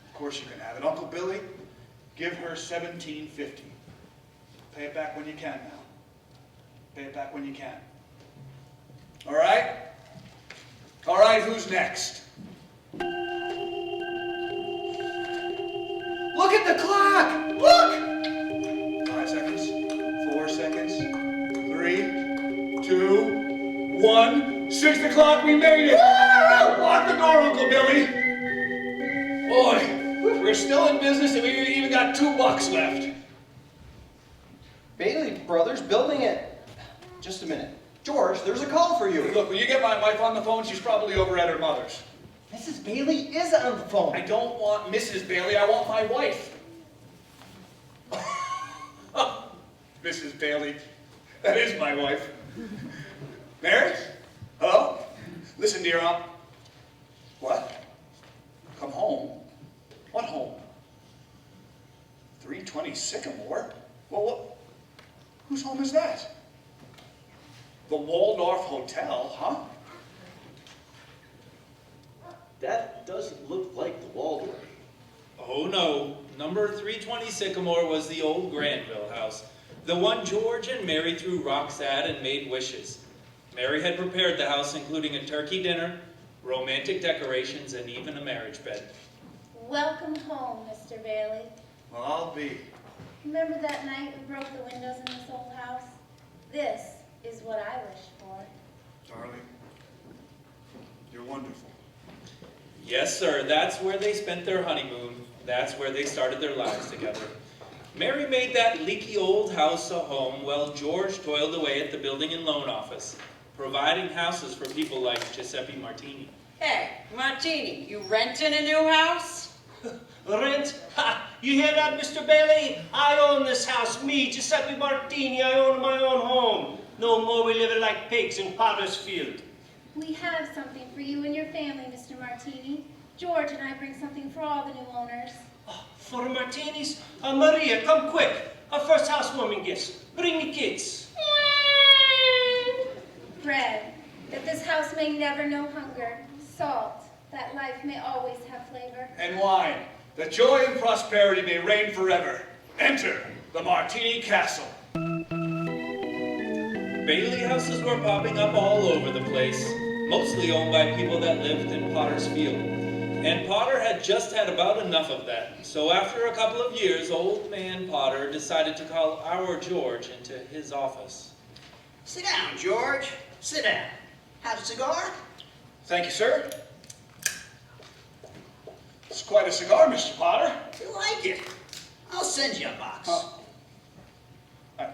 Of course you can have it. Uncle Billy, give her $17.50. Pay it back when you can now. Pay it back when you can. All right? All right, who's next? Look at the clock! Look! 5 seconds, 4 seconds, 3, 2, 1. 6 o'clock, we made it! Lock the door, Uncle Billy! Boy, we're still in business and we even got $2 left. Bailey Brothers building it. Just a minute. George, there's a call for you. Look, will you get my wife on the phone? She's probably over at her mother's. Mrs. Bailey is on the phone. I don't want Mrs. Bailey, I want my wife. Mrs. Bailey, that is my wife. Mary? Hello? Listen, dear Aunt. What? Come home? What home? 320 Sycamore? Well, what? Whose home is that? The Waldorf Hotel, huh? That doesn't look like the Waldorf. Oh no, number 320 Sycamore was the old Granville house, the one George and Mary threw rocks at and made wishes. Mary had prepared the house, including a turkey dinner, romantic decorations, and even a marriage bed. Welcome home, Mr. Bailey. Well, I'll be. Remember that night we broke the windows in this old house? This is what I wished for. Darling, you're wonderful. Yes, sir, that's where they spent their honeymoon. That's where they started their lives together. Mary made that leaky old house a home while George toiled away at the building and loan office, providing houses for people like Giuseppe Martini. Hey, Martini, you renting a new house? Rent? Ha! You hear that, Mr. Bailey? I own this house. Me, Giuseppe Martini, I own my own home. No more we living like pigs in Potter's Field. We have something for you and your family, Mr. Martini. George and I bring something for all the new owners. Oh, for Martinis? Maria, come quick. Our first housewarming gifts. Bring me kids. Bread, that this house may never know hunger. Salt, that life may always have flavor. And wine, that joy and prosperity may reign forever. Enter the Martini Castle. Bailey houses were popping up all over the place, mostly owned by people that lived in Potter's Field. And Potter had just had about enough of that. So after a couple of years, old man Potter decided to call our George into his office. Sit down, George. Sit down. Have a cigar? Thank you, sir. It's quite a cigar, Mr. Potter. You like it? I'll send you a box. I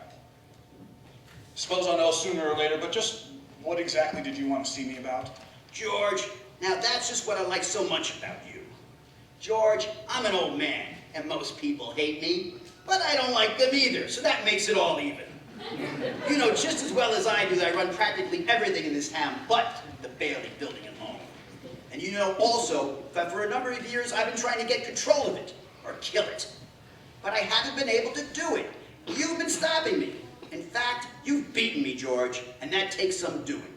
suppose I'll know sooner or later, but just what exactly did you want to see me about? George, now that's just what I like so much about you. George, I'm an old man, and most people hate me, but I don't like them either, so that makes it all even. You know just as well as I do that I run practically everything in this town but the Bailey building and loan. And you know also that for a number of years I've been trying to get control of it, or kill it. But I haven't been able to do it. You've been stopping me. In fact, you've beaten me, George, and that takes some doing.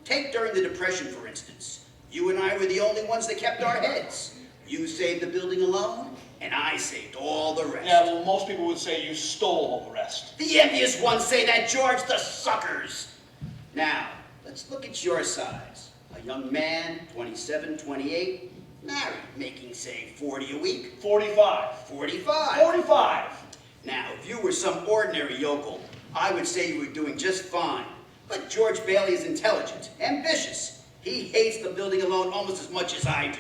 Take during the Depression, for instance. You and I were the only ones that kept our heads. You saved the building alone, and I saved all the rest. Yeah, well, most people would say you stole all the rest. The envious ones say that, George, the suckers. Now, let's look at your size. A young man, 27, 28, married, making, say, 40 a week. 45. 45. 45. Now, if you were some ordinary yokel, I would say you were doing just fine. But George Bailey is intelligent, ambitious. He hates the building alone almost as much as I do.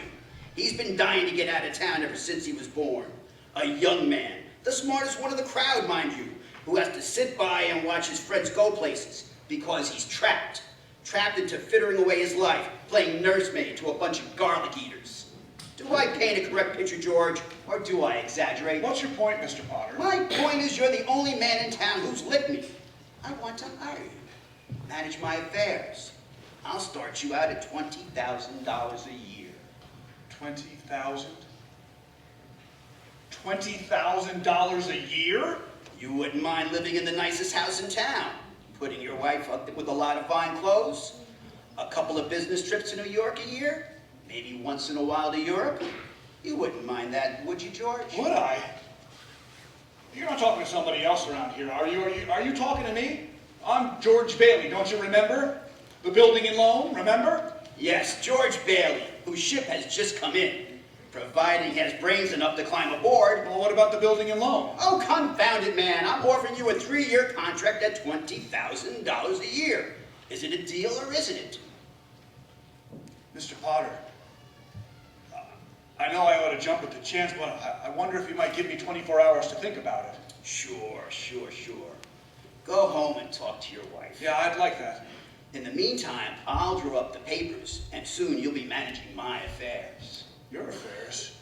He's been dying to get out of town ever since he was born. A young man, the smartest one of the crowd, mind you, who has to sit by and watch his friends go places because he's trapped. Trapped into frittering away his life, playing nursemaid to a bunch of garlic eaters. Do I paint a correct picture, George, or do I exaggerate? What's your point, Mr. Potter? My point is you're the only man in town who's licked me. I want to hire you. Manage my affairs. I'll start you out at $20,000 a year. 20,000? $20,000 a year? You wouldn't mind living in the nicest house in town, putting your wife up with a lot of fine clothes, a couple of business trips to New York a year, maybe once in a while to Europe. You wouldn't mind that, would you, George? Would I? You're not talking to somebody else around here, are you? Are you talking to me? I'm George Bailey, don't you remember? The building and loan, remember? Yes, George Bailey, whose ship has just come in. Providing he has brains enough to climb aboard. Well, what about the building and loan? Oh, confound it, man. I'm offering you a 3-year contract at $20,000 a year. Is it a deal or isn't it? Mr. Potter, I know I ought to jump at the chance, but I wonder if you might give me 24 hours to think about it. Sure. Go home and talk to your wife. Yeah, I'd like that. In the meantime, I'll draw up the papers, and soon you'll be managing my affairs. Your affairs?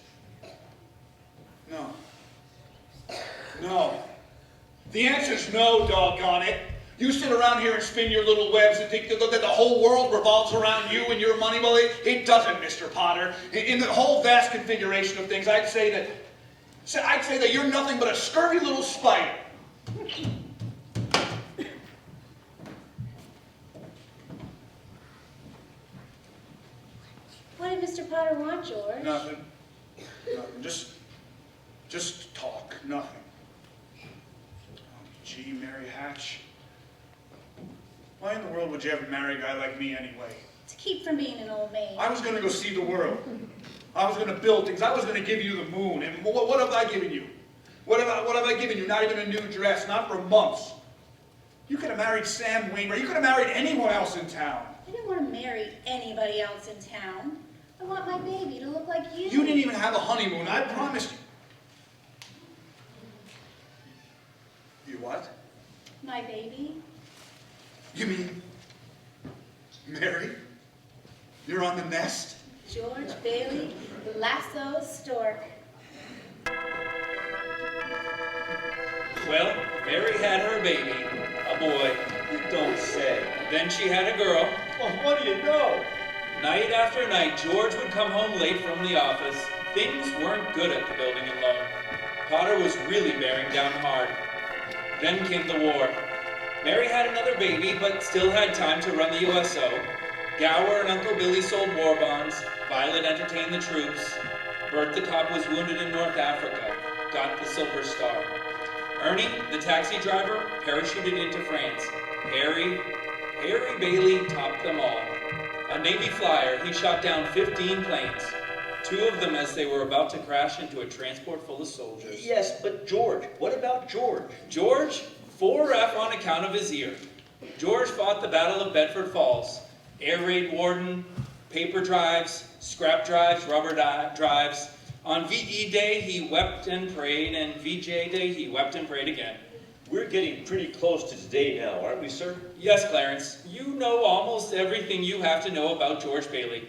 No. No. The answer's no, doggone it. You sit around here and spin your little webs and think that the whole world revolves around you and your money. Well, it doesn't, Mr. Potter. In the whole vast configuration of things, I'd say that you're nothing but a scurvy little spider. What did Mr. Potter want, George? Nothing. Just talk. Nothing. Oh, gee, Mary Hatch. Why in the world would you ever marry a guy like me anyway? To keep from being an old maid. I was going to go see the world. I was going to build things. I was going to give you the moon. And what have I given you? What have I given you? Not even a new dress. Not for months. You could have married Sam Wainwright. You could have married anyone else in town. I didn't want to marry anybody else in town. I want my baby to look like you. You didn't even have a honeymoon. I promised you. You what? My baby? You mean Mary? You're on the nest? George Bailey, Lasso Stork. Well, Mary had her baby, a boy. You don't say. Then she had a girl. Well, what do you know? Night after night, George would come home late from the office. Things weren't good at the building and loan. Potter was really bearing down hard. Then came the war. Mary had another baby, but still had time to run the USO. Gower and Uncle Billy sold war bonds. Violet entertained the troops. Bert the cop was wounded in North Africa. Got the Silver Star. Ernie, the taxi driver, parachuted into France. Harry Bailey topped them all. A Navy flyer, he shot down 15 planes. 2 of them as they were about to crash into a transport full of soldiers. Yes, but George. What about George? George, 4F on account of his ear. George fought the Battle of Bedford Falls. Air raid warden, paper drives, scrap drives, rubber drives. On VE Day, he wept and prayed, and VJ Day, he wept and prayed again. We're getting pretty close to today now, aren't we, sir? Yes, Clarence. You know almost everything you have to know about George Bailey,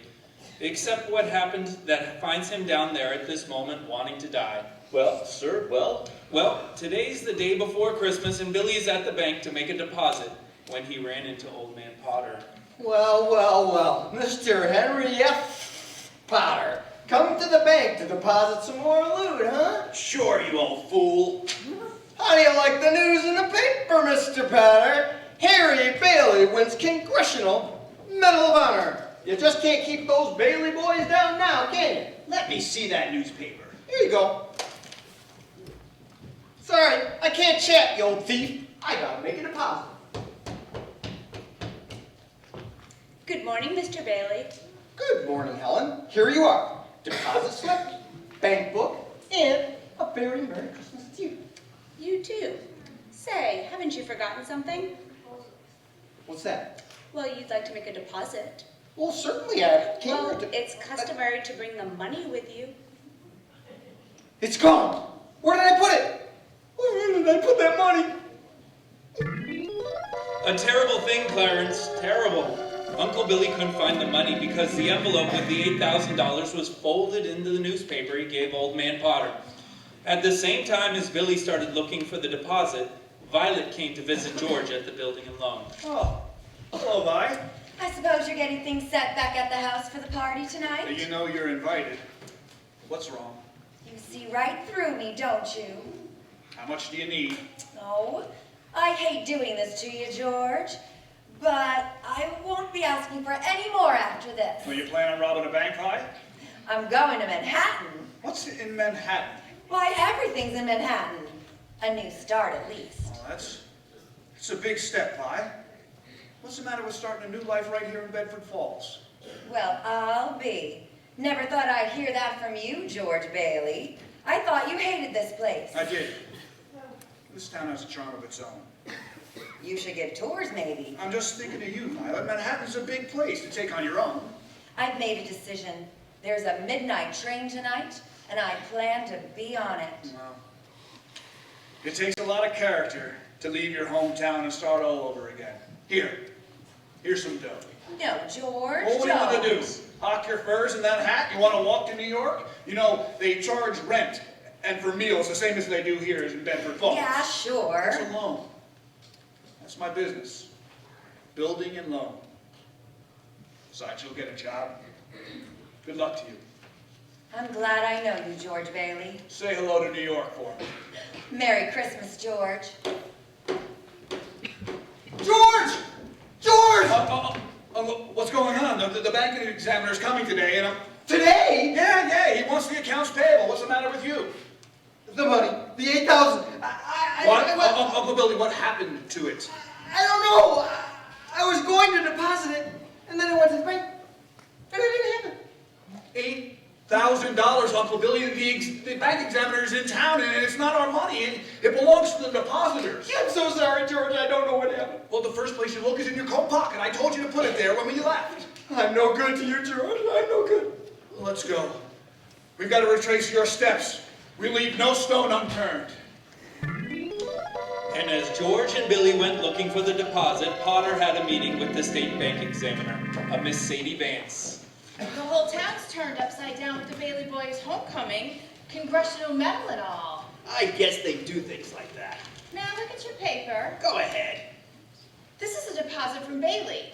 except what happened that finds him down there at this moment wanting to die. Well, sir, well? Well, today's the day before Christmas, and Billy is at the bank to make a deposit when he ran into Old Man Potter. Well, Mr. Henry F. Potter, come to the bank to deposit some more loot, huh? Sure, you old fool. How do you like the news in the paper, Mr. Potter? Harry Bailey wins Congressional Medal of Honor. You just can't keep those Bailey boys down now, can you? Let me see that newspaper. Here you go. Sorry, I can't chat, you old thief. I gotta make a deposit. Good morning, Mr. Bailey. Good morning, Helen. Here you are. Deposit slip, bank book, and a very Merry Christmas to you. You too. Say, haven't you forgotten something? What's that? Well, you'd like to make a deposit. Well, certainly I came here Well, to... it's customary to bring the money with you. It's gone. Where did I put it? Where did I put that money? A terrible thing, Clarence. Terrible. Uncle Billy couldn't find the money because the envelope with the $8,000 was folded into the nouspapper he gave Old Man Potter. At the same time as Billy started looking for the deposit, Violet came to visit George at the building and loan. Oh, hello, Vi. I suppose you're getting things set back at the house for the party tonight? You know you're invited. What's wrong? You see right through me, don't you? How much do you need? Oh, I hate doing this to you, George, but I won't be asking for any more after this. Well, you plan on robbing a bank, Vi? I'm going to Manhattan. What's in Manhattan? Why, everything's in Manhattan. A new start, at least. Well, that's a big step, Vi. What's the matter with starting a new life right here in Bedford Falls? Well, I'll be. Never thought I'd hear that from you, George Bailey. I thought you hated this place. I did. This town has a charm of its own. You should give tours, maybe. I'm just thinking of you, Violet. Manhattan's a big place to take on your own. I've made a decision. There's a midnight train tonight, and I plan to be on it. Well, it takes a lot of character to leave your hometown and start all over again. Here's some dough. No, George, Well, what do you want to do? don't. Hock your furs in that hat? You want to walk to New York? You know, they charge rent and for meals the same as they do here in Bedford Falls. Yeah, sure. It's a loan. That's my business. Building and loan. Besides, you'll get a job. Good luck to you. I'm glad I know you, George Bailey. Say hello to New York for me. Merry Christmas, George. George! George! What's going on? The banking examiner's coming today, and I'm... Today? Yeah, he wants the accounts payable. What's the matter with you? The money, the 8,000. What? Uncle Billy, what happened to it? I don't know. I was going to deposit it, and then I went to the bank, and it didn't happen. $8,000, Uncle Billy. The bank examiner is in town, and it's not our money. It belongs to the depositors. I'm so sorry, George. I don't know what happened. Well, the first place you look is in your coat pocket. I told you to put it there when you left. I'm no good to you, George. I'm no good. Let's go. We've got to retrace your steps. We leave no stone unturned. And as George and Billy went looking for the deposit, Potter had a meeting with the state bank examiner, a Miss Sadie Vance. The whole town's turned upside down with the Bailey boys' homecoming, congressional medal and all. I guess they do things like that. Now look at your paper. Go ahead. This is a deposit from Bailey.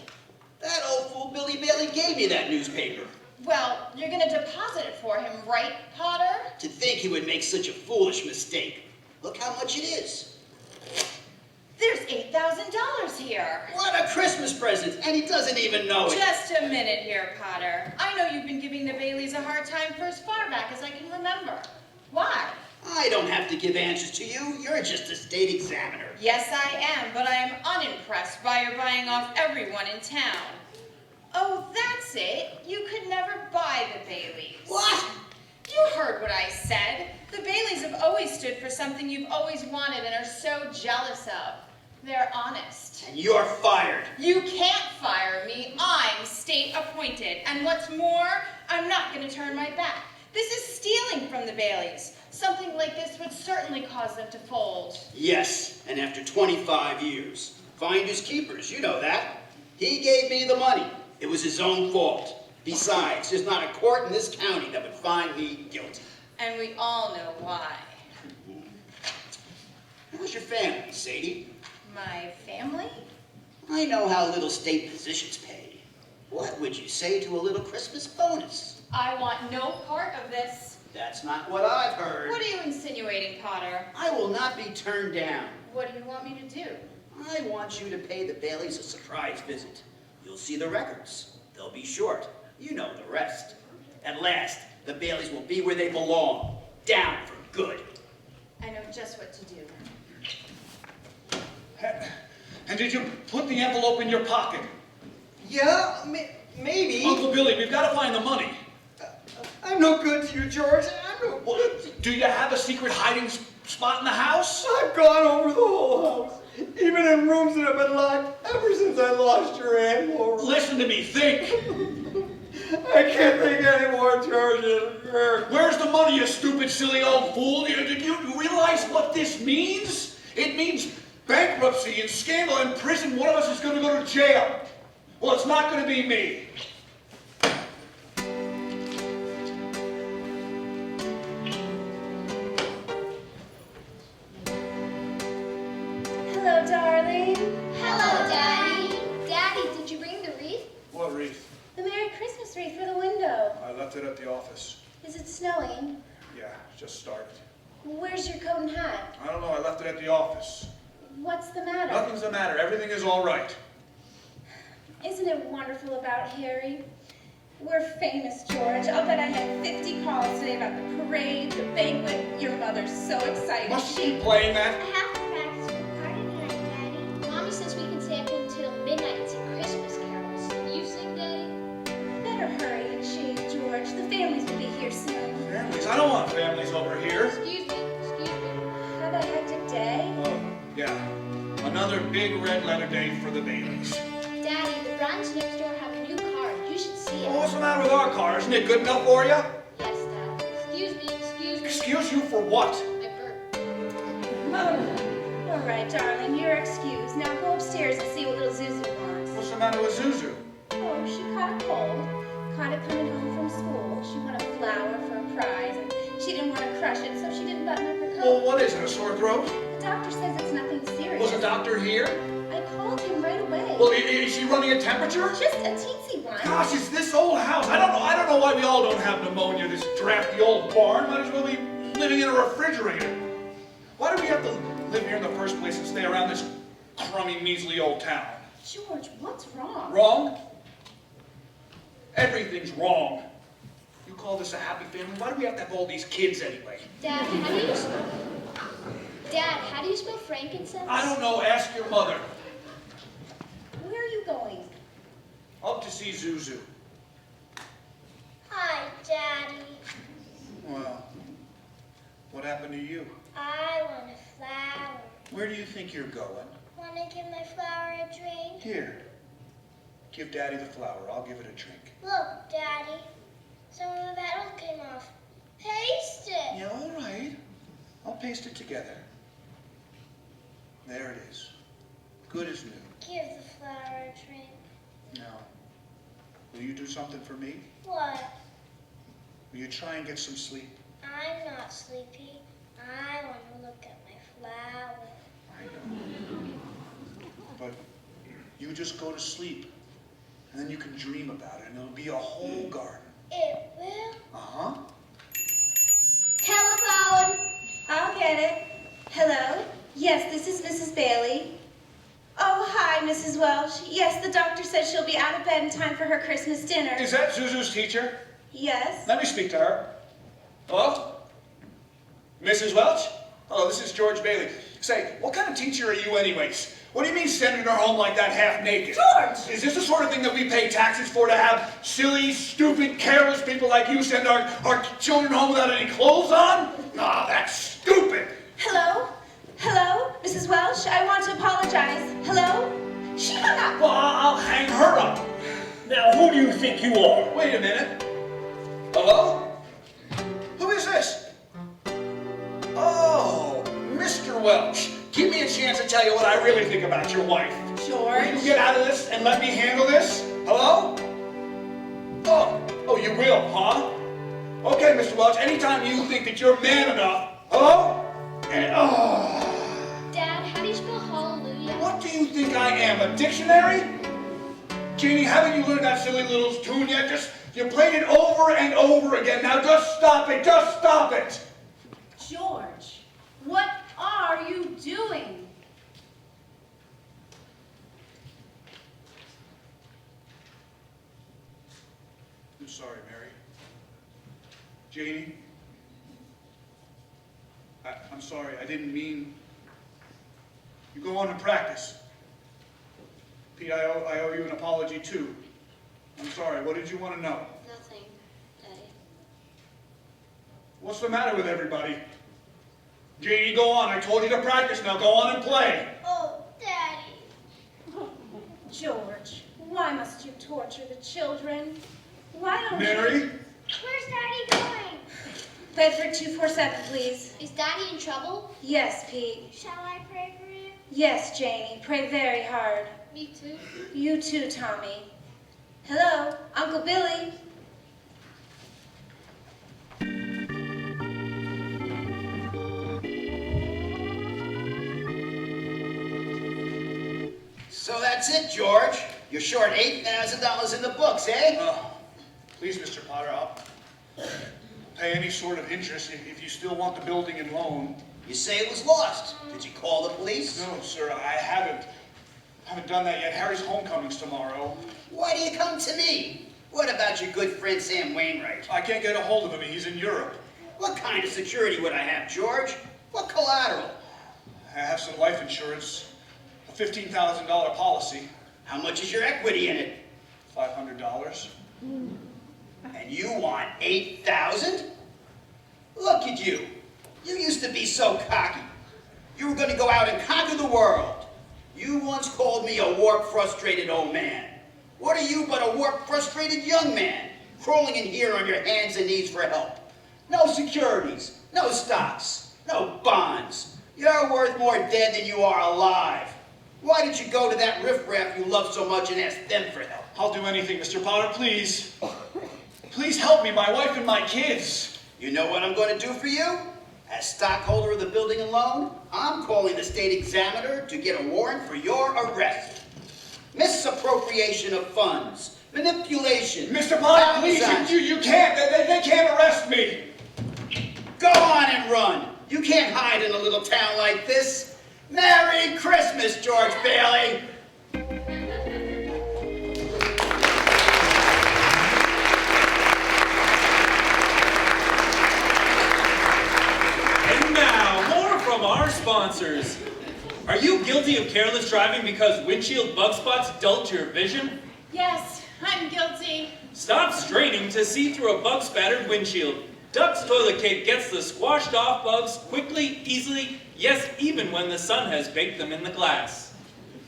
That old fool Billy Bailey gave me that newspaper. Well, you're gonna deposit it for him, right, Potter? To think he would make such a foolish mistake. Look how much it is. There's $8,000 here. What a Christmas present, and he doesn't even know it. Just a minute here, Potter. I know you've been giving the Baileys a hard time for as far back as I can remember. Why? I don't have to give answers to you. You're just a state examiner. Yes, I am, but I am unimpressed by your buying off everyone in town. Oh, that's it. You could never buy the Baileys. What? You heard what I said. The Baileys have always stood for something you've always wanted and are so jealous of. They're honest. And you're fired. You can't fire me. I'm state appointed. And what's more, I'm not going to turn my back. This is stealing from the Baileys. Something like this would certainly cause them to fold. Yes, and after 25 years. Finders keepers, you know that. He gave me the money. It was his own fault. Besides, there's not a court in this county that would find me guilty. And we all know why. How's your family, Sadie? My family? I know how little state positions pay. What would you say to a little Christmas bonus? I want no part of this. That's not what I've heard. What are you insinuating, Potter? I will not be turned down. What do you want me to do? I want you to pay the Baileys a surprise visit. You'll see the records. They'll be short. You know the rest. At last, the Baileys will be where they belong. Down for good. I know just what to do. And did you put the envelope in your pocket? Yeah, maybe. Uncle Billy, we've got to find the money. I'm no good to you, George. I'm no Well, do you have a secret hiding spot in the house? I've gone over the whole house, even in rooms that have been locked ever since I lost your Aunt Laura. Listen to me, think. I can't think anymore, George. Where's the money, you stupid, silly old fool? Did you realize what this means? It means bankruptcy and scandal and prison. One of us is going to go to jail. Well, it's not going to be me. Hello, darling. Hello, Daddy. Daddy, did you bring the wreath? What wreath? The Merry Christmas wreath for the window. I left it at the office. Is it snowing? Yeah, just started. Where's your coat and hat? I don't know, I left it at the office. What's the matter? Nothing's the matter. Everything is all right. Isn't it wonderful about Harry? We're famous, George. I'll bet I had 50 calls today about the parade, the banquet. Your mother's so excited. Must she keep playing that? I have to practice for the party tonight, Daddy. Mommy says we can stay up until midnight and sing Christmas carols. Will you sing, Daddy? Better hurry and change, George. The family over here. Excuse me, excuse me. Have a hectic day? Yeah. Another big red letter day for the Baileys. Daddy, the Browns next door have a new car. You should see it. Well, what's the matter with our car? Isn't it good enough for you? Yes, Dad. Excuse me, excuse me. Excuse you for what? I burped. All right, darling, you're excused. Now go upstairs and see what little Zuzu wants. What's the matter with Zuzu? Oh, she caught a cold. Caught it coming home from school. She won a flower for a prize, and she didn't want to crush it, so she didn't button up her coat. Well, what is it, a sore throat? The doctor says it's nothing serious. Was a doctor here? I called him right away. Well, is she running a temperature? Just a teensy one. Gosh, it's this old house. I don't know why we all don't have pneumonia, this drafty old barn. Might as well be living in a refrigerator. Why do we have to live here in the first place and stay around this crummy, measly old town? George, what's wrong? Wrong? Everything's wrong. You call this a happy family? Why do we have to have all these kids anyway? Dad, how do you spell frankincense? I don't know. Ask your mother. Where are you going? Up to see Zuzu. Hi, Daddy. Well, what happened to you? I want a flower. Where do you think you're going? Want to give my flower a drink? Here. Give Daddy the flower. I'll give it a drink. Look, Daddy. Some of the petals came off. Paste it. Yeah, all right. I'll paste it together. There it is. Good as new. Give the flower a drink. Now, will you do something for me? What? Will you try and get some sleep? I'm not sleepy. I want to look at my flower. I know. But you just go to sleep, and then you can dream about it, and it'll be a whole garden. It will? Uh-huh. Telephone! I'll get it. Hello? Yes, this is Mrs. Bailey. Oh, hi, Mrs. Welch. Yes, the doctor said she'll be out of bed in time for her Christmas dinner. Is that Zuzu's teacher? Yes. Let me speak to her. Hello? Mrs. Welch? Hello, this is George Bailey. Say, what kind of teacher are you anyways? What do you mean sending her home like that half naked? George! Is this the sort of thing that we pay taxes for, to have silly, stupid, careless people like you send our children home without any clothes on? Nah, that's stupid. Hello? Hello? Mrs. Welch, I want to apologize. Hello? She hung up. Well, I'll hang her up. Now, who do you think you are? Wait a minute. Hello? Who is this? Oh, Mr. Welch. Give me a chance to tell you what I really think about your wife. George? Will you get out of this and let me handle this? Hello? Oh, you will, huh? Okay, Mr. Welch, anytime you think that you're man enough, hello? And, Dad, how do you spell hallelujah? What do you think I am, a dictionary? Jeannie, haven't you learned that silly little tune yet? You played it over and over again. Now just stop it, just stop it. George, what are you doing? I'm sorry, Mary. Janie, I'm sorry. I didn't mean... You go on and practice. Pete, I owe you an apology, too. I'm sorry. What did you want to know? Nothing, Daddy. What's the matter with everybody? Janie, go on. I told you to practice. Now go on and play. Oh, Daddy. George, why must you torture the children? Why don't Mary? you... Where's Daddy going? Bedford 247, please. Is Daddy in trouble? Yes, Pete. Shall I pray for him? Yes, Janie. Pray very hard. Me too. You too, Tommy. Hello, Uncle Billy. So that's it, George. You're short $8,000 in the books, eh? Please, Mr. Potter, I'll pay any sort of interest if you still want the building and loan. You say it was lost. Did you call the police? No, sir, I haven't done that yet. Harry's homecoming's tomorrow. Why do you come to me? What about your good friend Sam Wainwright? I can't get a hold of him. He's in Europe. What kind of security would I have, George? What collateral? I have some life insurance, a $15,000 policy. How much is your equity in it? $500. And you want $8,000? Look at you. You used to be so cocky. You were going to go out and conquer the world. You once called me a warp-frustrated old man. What are you but a warp-frustrated young man, crawling in here on your hands and knees for help? No securities, no stocks, no bonds. You're worth more dead than you are alive. Why did you go to that riffraff you love so much and ask them for help? I'll do anything, Mr. Potter, please. Please help me, my wife and my kids. You know what I'm going to do for you? As stockholder of the building and loan, I'm calling the state examiner to get a warrant for your arrest. Misappropriation of funds, manipulation. Mr. Potter, please, you can't. They can't arrest me. Go on and run. You can't hide in a little town like this. Merry Christmas, George Bailey. And now, more from our sponsors. Are you guilty of careless driving because windshield bug spots dulled your vision? Yes, I'm guilty. Stop straining to see through a bug-spattered windshield. Duck's Toilet Cake gets the squashed off bugs quickly, easily, yes, even when the sun has baked them in the glass.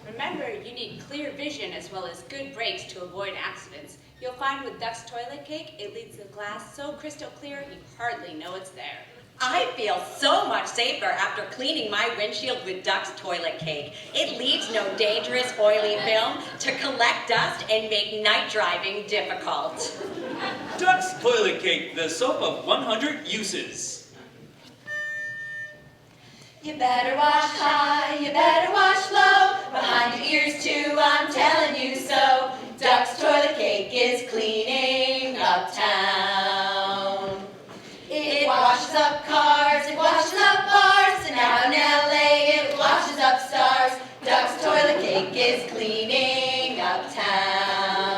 Remember, you need clear vision as well as good brakes to avoid accidents. You'll find with Duck's Toilet Cake, it leaves the glass so crystal clear you hardly know it's there. I feel so much safer after cleaning my windshield with Duck's Toilet Cake. It leaves no dangerous oily film to collect dust and make night driving difficult. Duck's Toilet Cake, the soap of 100 uses. You better wash high, you better wash low, behind your ears too, I'm telling you so. Duck's Toilet Cake is cleaning uptown. It washes up cars, it washes up bars, and out in LA it washes up stars. Duck's Toilet Cake is cleaning uptown.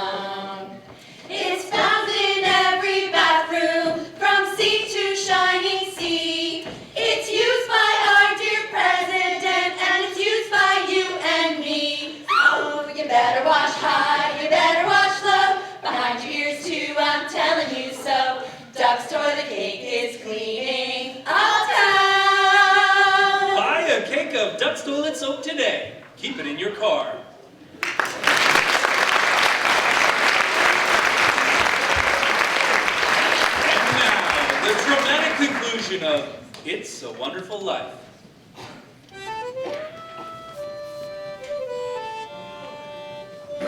It's found in every bathroom, from sea to shining sea. It's used by our dear president, and it's used by you and me. Oh, you better wash high, you better wash low, behind your ears too, I'm telling you so. Duck's Toilet Cake is cleaning uptown. Buy a cake of Duck's Toilet Soap today. Keep it in your car. And now, the dramatic conclusion of It's a Wonderful Life.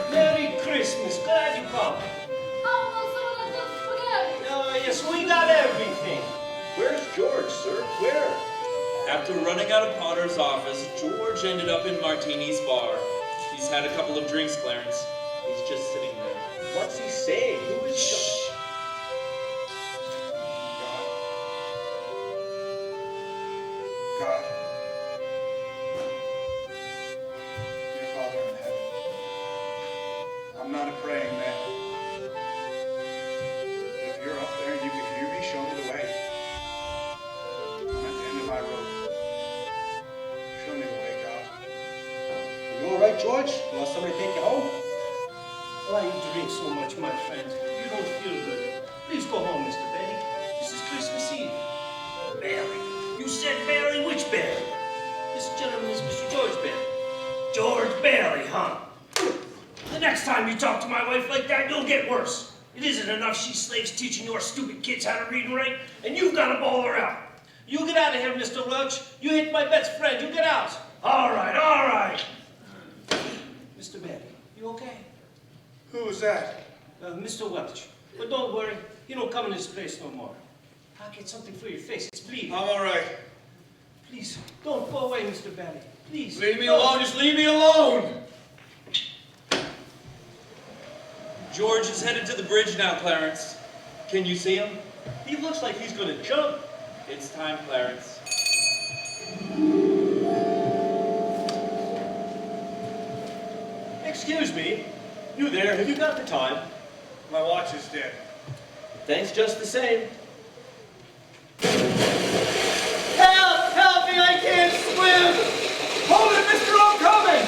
Merry Christmas, glad you come. Yes, we got everything. Where's George, sir? Where? After running out of Potter's office, George ended up in Martini's bar. He's had a couple of drinks, Clarence. He's just sitting there. What's he saying? Who is Shh. God. Dear Father in heaven, I'm not a praying man. If you're up there and you can hear me, show me the way. I'm at the end of my rope. Show me the way, God. You all right, George? You want somebody to take you home? Why you drink so much, my friend? You don't feel good. Please go home, Mr. Bailey. This is Christmas Eve. Bailey? You said Bailey? Which Bailey? This gentleman is Mr. George Bailey. George Bailey, huh? The next time you talk to my wife like that, you'll get worse. It isn't enough she slaves teaching your stupid kids how to read and write, and you've got to bawl her out. You get out of here, Mr. Welch. You hit my best friend. You get out. All right, all right. Mr. Bailey, you okay? Who was that? Mr. Welch. But don't worry, he don't come in this place no more. I'll get something for your face. It's bleeding. I'm all right. Please, don't go away, Mr. Bailey. Please. Leave me alone. Just leave me alone. George is headed to the bridge now, Clarence. Can you see him? He looks like he's gonna jump. It's time, Clarence. Excuse me. You there, have you got the time? My watch is dead. Thanks just the same. Help! Help me! I can't swim! Hold it, mister, I'm coming!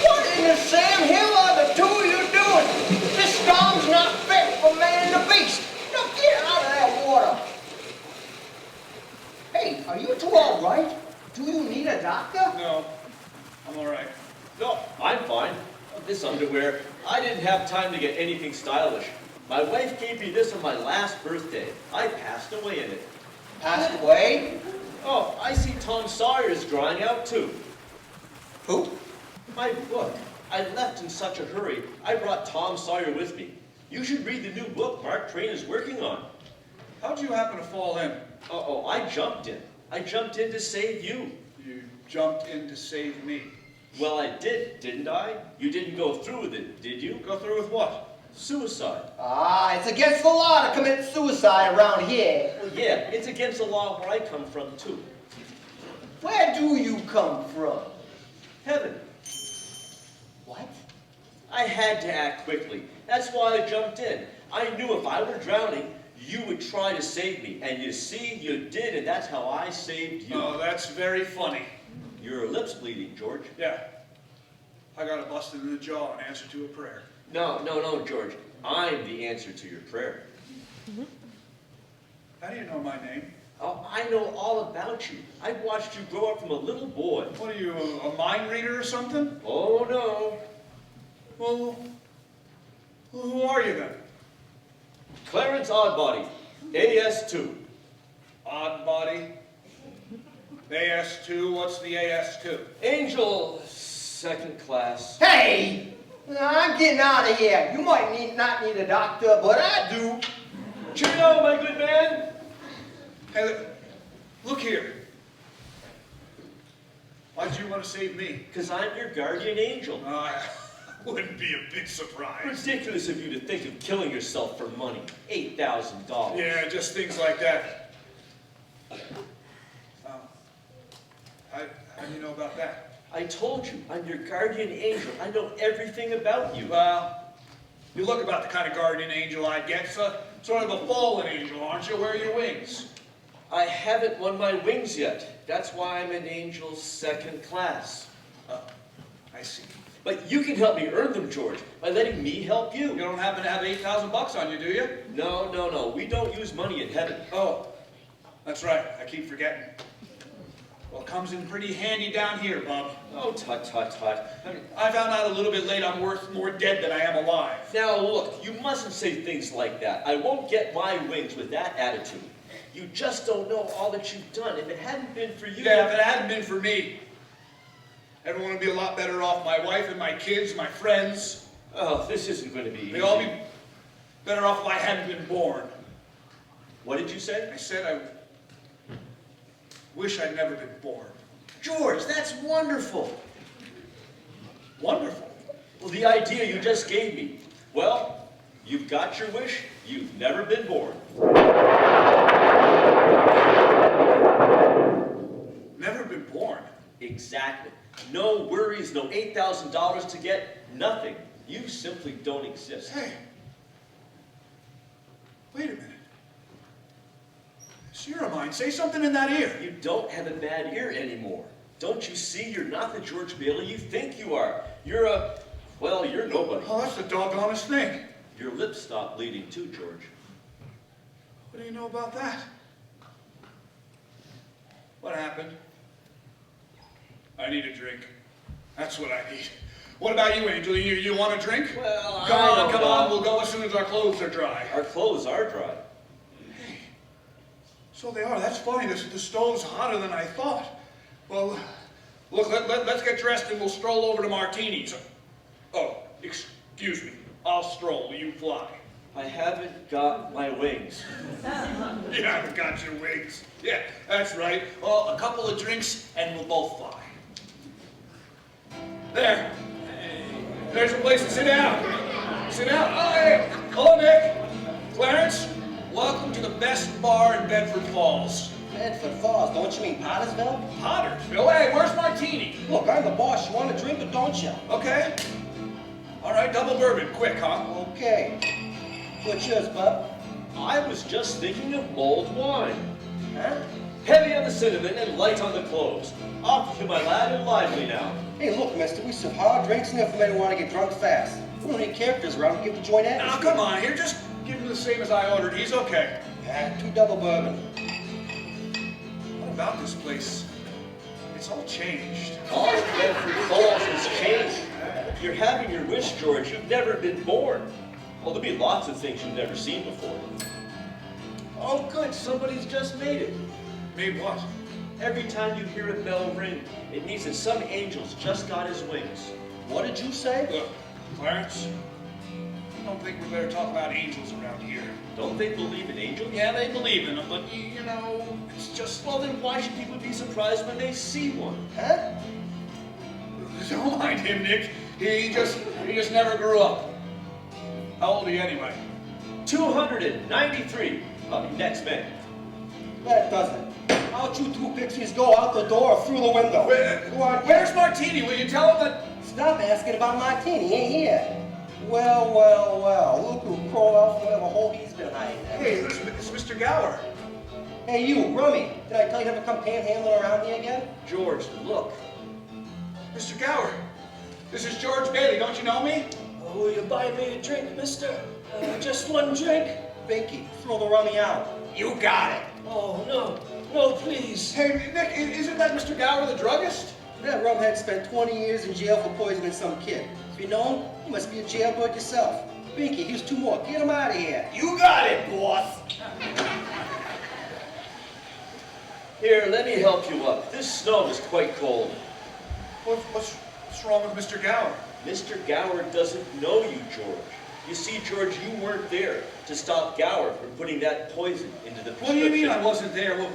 What in the Sam Hill are the two of you doing? This storm's not fit for man and the beast! Now get out of that right? Do you need a doctor? No, I'm all right. No, I'm fine. This underwear, I didn't have time to get anything stylish. My wife gave me this on my last birthday. I passed away in it. Passed away? Oh, I see Tom Sawyer's drawing out too. Who? My book. I left in such a hurry, I brought Tom Sawyer with me. You should read the new book Mark Twain is working on. How'd you happen to fall in? Uh-oh, I jumped in. I jumped in to save you. You jumped in to save me. Well, I did, didn't I? You didn't go through with it, did you? Go through with what? Suicide. Ah, it's against the law to commit suicide around here. Well, yeah, it's against the law where I come from, too. Where do you come from? Heaven. What? I had to act quickly. That's why I jumped in. I knew if I were drowning, you would try to save me. And you see, you did, and that's how I saved you. Oh, that's very funny. Your lips bleeding, George. Yeah. I got a busted in the jaw in answer to a prayer. No, George. I'm the answer to your prayer. How do you know my name? Oh, I know all about you. I've watched you grow up from a little boy. What are you, a mind reader or something? Oh, no. Well, who are you then? Clarence Oddbody, AS2. Oddbody? AS2? What's the AS2? Angel, second class. Hey! I'm getting out of here. You might not need a doctor, but I do. Cheerio, my good man. Hey, look here. Why'd you want to save me? Because I'm your guardian angel. I wouldn't be a bit surprised. Ridiculous of you to think of killing yourself for money. $8,000. Yeah, just things like that. How do you know about that? I told you, I'm your guardian angel. I know everything about you. Well, you look about the kind of guardian angel I get. Sort of a fallen angel, aren't you? Where are your wings? I haven't won my wings yet. That's why I'm an angel second class. Oh, I see. But you can help me earn them, George, by letting me help you. You don't happen to have $8,000 on you, do you? No. We don't use money in heaven. Oh, that's right. I keep forgetting. Well, it comes in pretty handy down here, Bub. Oh, tut. I found out a little bit late I'm worth more dead than I am alive. Now, look, you mustn't say things like that. I won't get my wings with that attitude. You just don't know all that you've done. If it hadn't been for you... Yeah, if it hadn't been for me, everyone would be a lot better off. My wife and my kids, my friends. Oh, this isn't going to be easy. They'd all be better off if I hadn't been born. What did you say? I said I wish I'd never been born. George, that's wonderful. Wonderful? Well, the idea you just gave me. Well, you've got your wish. You've never been born. Never been born? Exactly. No worries, no $8,000 to get, nothing. You simply don't exist. Hey. Wait a minute. Sierra mine, say something in that ear. You don't have a bad ear anymore. Don't you see you're not the George Bailey you think you are? You're you're nobody. Oh, that's the doggonest thing. Your lips stopped bleeding too, George. What do you know about that? What happened? I need a drink. That's what I need. What about you, Angel? You want a drink? Well, come on, we'll go as soon as our clothes are dry. Our clothes are dry. Hey, so they are. That's funny. The stove's hotter than I thought. Well, look, let's get dressed and we'll stroll over to Martini's. Oh, excuse me. I'll stroll. You fly. I haven't got my wings. You haven't got your wings. Yeah, that's right. Well, a couple of drinks and we'll both fly. There. There's a place to sit down. Sit down. Oh, hey. Hello, Nick. Clarence, welcome to the best bar in Bedford Falls. Bedford Falls, don't you mean Pottersville? Pottersville? Hey, where's Martini? Look, I'm the boss. You want a drink or don't you? Okay. All right, double bourbon. Quick, huh? Okay. What's yours, bub? I was just thinking of mulled wine. Huh? Heavy on the cinnamon and light on the cloves. Off to my lad and lively now. Hey, look, mister, we serve hard drinks enough for men who want to get drunk fast. We don't need characters around to give the joint Now, atmosphere. come on here. Just give him the same as I ordered. He's okay. 2 double bourbon. What about this place? It's all changed. All of Bedford Falls has changed. You're having your wish, George. You've never been born. Well, there'll be lots of things you've never seen before. Oh, good. Somebody's just made it. Made what? Every time you hear a bell ring, it means that some angel's just got his wings. What did you say? Look, Clarence, I don't think we better talk about angels around here. Don't they believe in angels? Yeah, they believe in them, but you know, it's just... Well, then why should people be surprised when they see one? Huh? Don't mind him, Nick. He just never grew up. How old are you anyway? 293. I'll be next man. That doesn't. How'd you two pixies go out the door or through the window? Where's Martini? Will you tell him that... Stop asking about Martini. He ain't here. Well, well, well. Look who crawled out from whatever hole he's been hiding at. Hey, it's Mr. Gower. Hey, you, Rummy. Did I tell you never come panhandling around here again? George, look. Mr. Gower, this is George Bailey. Don't you know me? Oh, will you buy me a drink, mister? Just one drink? Binky, throw the Rummy out. You got it. Oh, no. No, please. Hey, Nick, isn't that Mr. Gower, the druggist? That rumhead spent 20 years in jail for poisoning some kid. If you know him, you must be a jailbird yourself. Binky, here's 2 more. Get him out of here. You got it, boss. Here, let me help you up. This snow is quite cold. What's wrong with Mr. Gower? Mr. Gower doesn't know you, George. You see, George, you weren't there to stop Gower from putting that poison into the prescription. What do you mean I wasn't there? Well,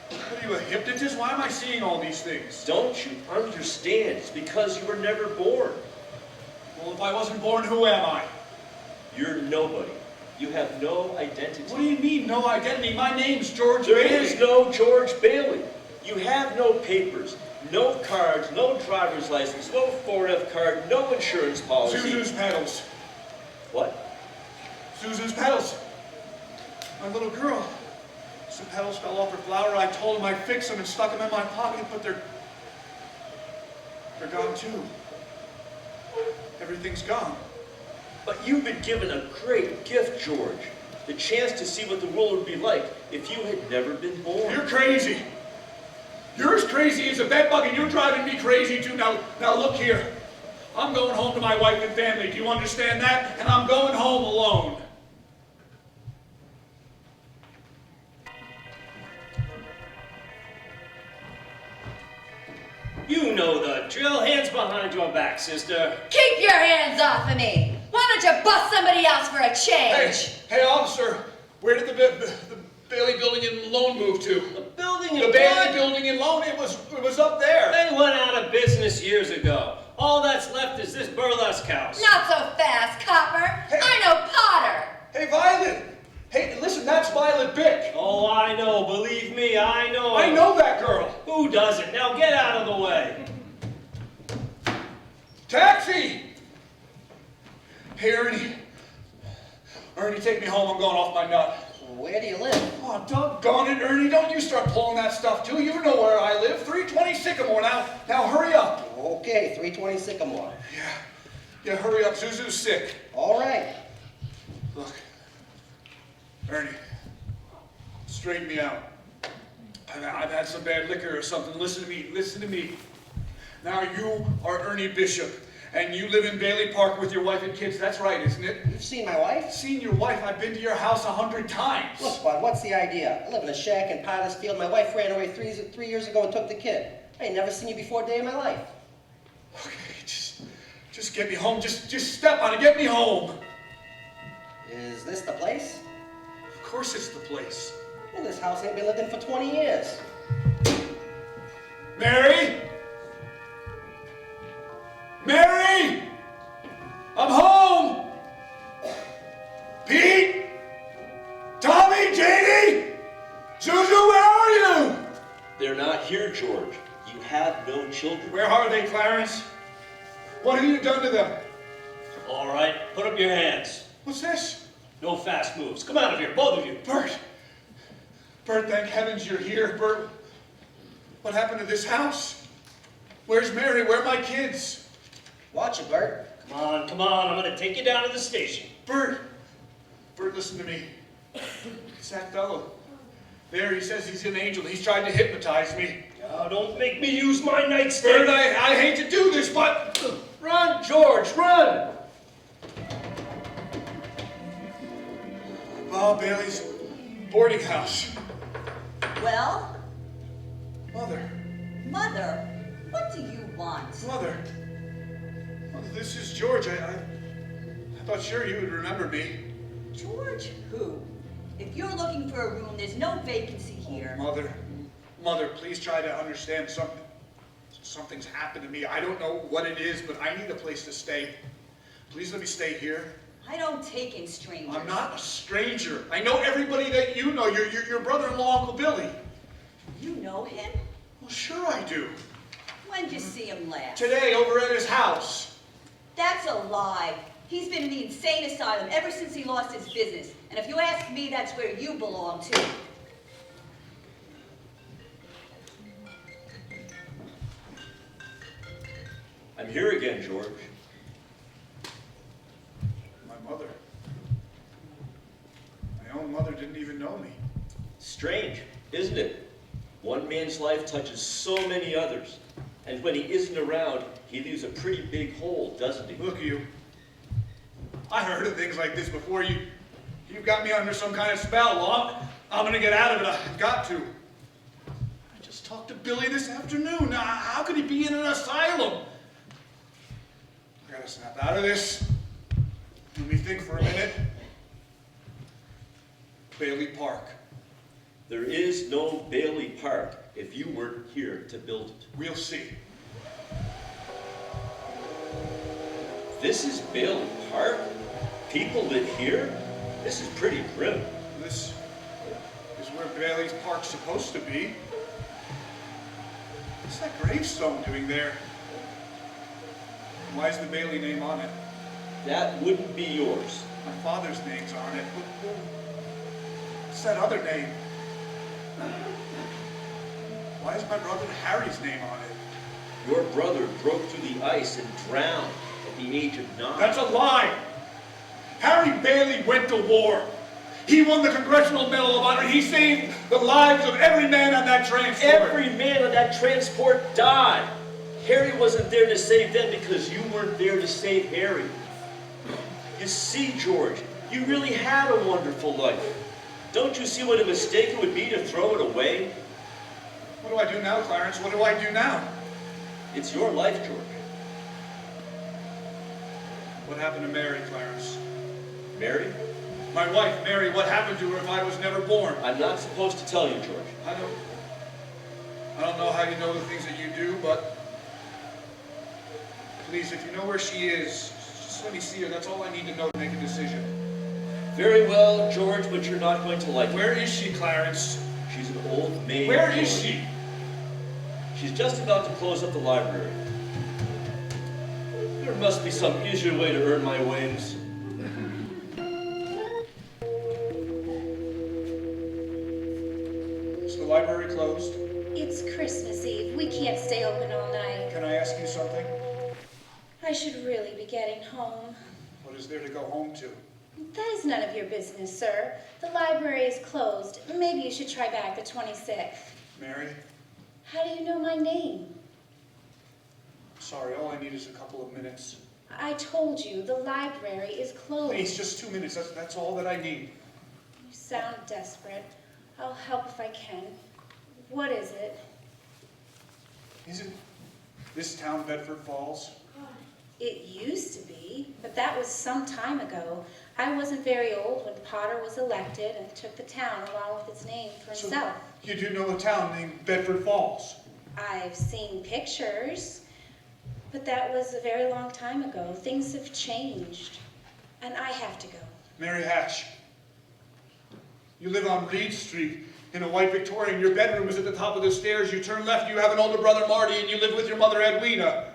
what are you, a hypnotist? Why am I seeing all these things? Don't you understand? It's because you were never born. Well, if I wasn't born, who am I? You're nobody. You have no identity. What do you mean, no identity? My name's George There Bailey. is no George Bailey. You have no papers, no cards, no driver's license, no 4F card, no insurance policy. Zuzu's pedals. What? Zuzu's pedals. My little girl. Some petals fell off her flower. I told him I'd fix them and stuck them in my pocket, but they're gone too. Everything's gone. But you've been given a great gift, George. The chance to see what the world would be like if you had never been born. You're crazy. You're as crazy as a bedbug, and you're driving me crazy too. Now look here. I'm going home to my wife and family. Do you understand that? And I'm going home alone. You know the drill. Hands behind your back, sister. Keep your hands off of me. Why don't you bust somebody else for a change? Hey, officer, where did the Bailey Building and Loan move to? The building The and Bailey Building and Loan, it was up there. They went out of business years ago. All that's left is this burlesque house. Not so fast, copper. Hey. I know Potter. Hey, Violet. Hey, listen, that's Violet Bick. Oh, I know. Believe me, I know. I know that girl. Who doesn't? Now get out of the way. Taxi! Hey, Ernie. Ernie, take me home. I'm going off my nut. Where do you live? Oh, doggone it, Ernie. Don't you start pulling that stuff, too. You know where I live. 320 Sycamore. Now hurry up. Okay, 320 Sycamore. Yeah, hurry up. Zuzu's sick. All right. Look, Ernie, straighten me out. I've had some bad liquor or something. Listen to me. Now you are Ernie Bishop, and you live in Bailey Park with your wife and kids. That's right, isn't it? You've seen my wife? Seen your wife? I've been to your house 100 times. Look, Bud, what's the idea? I live in a shack in Potter's Field. My wife ran away 3 years ago and took the kid. I ain't never seen you before a day in my life. Okay, just get me home. Just step on it. Get me home. Is this the place? Of course it's the place. Well, this house ain't been lived in for 20 years. Mary? Mary! I'm home! Pete? Tommy? Janie? Zuzu, where are you? They're not here, George. You have no children. Where are they, Clarence? What have you done to them? All right, put up your hands. What's this? No fast moves. Come out of here, both of you. Bert, thank heavens you're here. Bert, what happened to this house? Where's Mary? Where are my kids? Watch it, Bert. Come on. I'm going to take you down to the station. Bert, listen to me. It's that fellow. There, he says he's an angel. He's tried to hypnotize me. Oh, don't make me use my nightstick. Bert, I hate to do this, but... Run, George, run! Bob Bailey's boarding house. Well, Mother. Mother, what do you want? Mother. This is George. I thought sure you would remember me. George who? If you're looking for a room, there's no vacancy here. Mother, please try to understand something. Something's happened to me. I don't know what it is, but I need a place to stay. Please let me stay here. I don't take in strangers. I'm not a stranger. I know everybody that you know. Your brother-in-law, Uncle Billy. You know him? Well, sure I do. When'd you see him last? Today, over at his house. That's a lie. He's been in the insane asylum ever since he lost his business. And if you ask me, that's where you belong too. I'm here again, George. My mother. My own mother didn't even know me. Strange, isn't it? One man's life touches so many others. And when he isn't around, he leaves a pretty big hole, doesn't he? Look, you. I heard of things like this before. You've got me under some kind of spell. Well, I'm going to get out of it. I've got to. I just talked to Billy this afternoon. Now, how could he be in an asylum? I got to snap out of this. Let me think for a minute. Bailey Park. There is no Bailey Park if you weren't here to build it. We'll see. This is Bailey Park? People live here? This is pretty grim. This is where Bailey's Park's supposed to be. What's that gravestone doing there? Why is the Bailey name on it? That wouldn't be yours. My father's name's on it. What's that other name? Why is my brother Harry's name on it? Your brother broke through the ice and drowned at the age of 9. That's a lie! Harry Bailey went to war. He won the Congressional Medal of Honor. He saved the lives of every man on that transport. Every man on that transport died. Harry wasn't there to save them because you weren't there to save Harry. You see, George, you really had a wonderful life. Don't you see what a mistake it would be to throw it away? What do I do now, Clarence? What do I do now? It's your life, George. What happened to Mary, Clarence? Mary? My wife, Mary, what happened to her if I was never born? I'm not supposed to tell you, George. I don't know how you know the things that you do, but please, if you know where she is, just let me see her. That's all I need to know to make a decision. Very well, George, but you're not going to like her. Where is she, Clarence? She's an old maid. Where is she? She's just about to close up the library. There must be some easier way to earn my wings. Is the library closed? It's Christmas Eve. We can't stay open all night. Can I ask you something? I should really be getting home. What is there to go home to? That is none of your business, sir. The library is closed. Maybe you should try back the 26th. Mary? How do you know my name? Sorry, all I need is a couple of minutes. I told you, the library is closed. Please, just 2 minutes. That's all that I need. You sound desperate. I'll help if I can. What is it? Isn't this town Bedford Falls? It used to be, but that was some time ago. I wasn't very old when Potter was elected and took the town along with its name for himself. You do know a town named Bedford Falls? I've seen pictures, but that was a very long time ago. Things have changed, and I have to go. Mary Hatch, you live on Reed Street in a white Victorian. Your bedroom is at the top of the stairs. You turn left, you have an older brother, Marty, and you live with your mother, Edwina.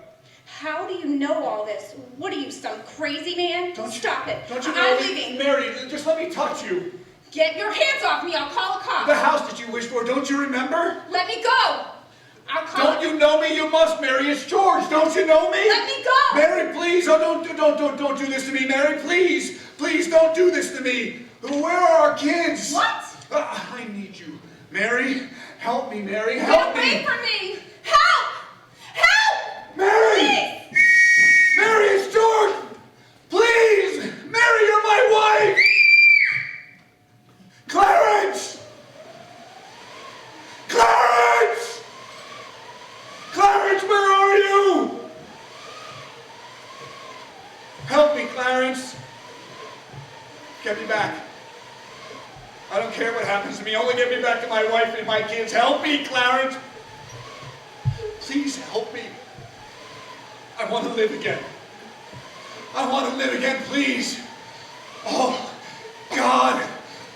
How do you know all this? What are you, some crazy man? Stop it. Don't you know I'm me? leaving. Mary, just let me touch you. Get your hands off me. I'll call a cop. The house that you wished for, don't you remember? Let me go. I'll call. Don't you know me? You must, Mary. It's George. Don't you know me? Let me go. Mary, please. Oh, don't do this to me, Mary. Please. Please don't do this to me. Where are our kids? What? I need you. Mary, Help me, Mary, Get help away me! from me! Help! Help! Mary! Mary, it's George! Please! Mary, you're my wife! Clarence! Clarence! Clarence, where are you? Help me, Clarence. Get me back. I don't care what happens to me. Only get me back to my wife and my kids. Help me, Clarence. Please help me. I want to live again. I want to live again, please. Oh, God,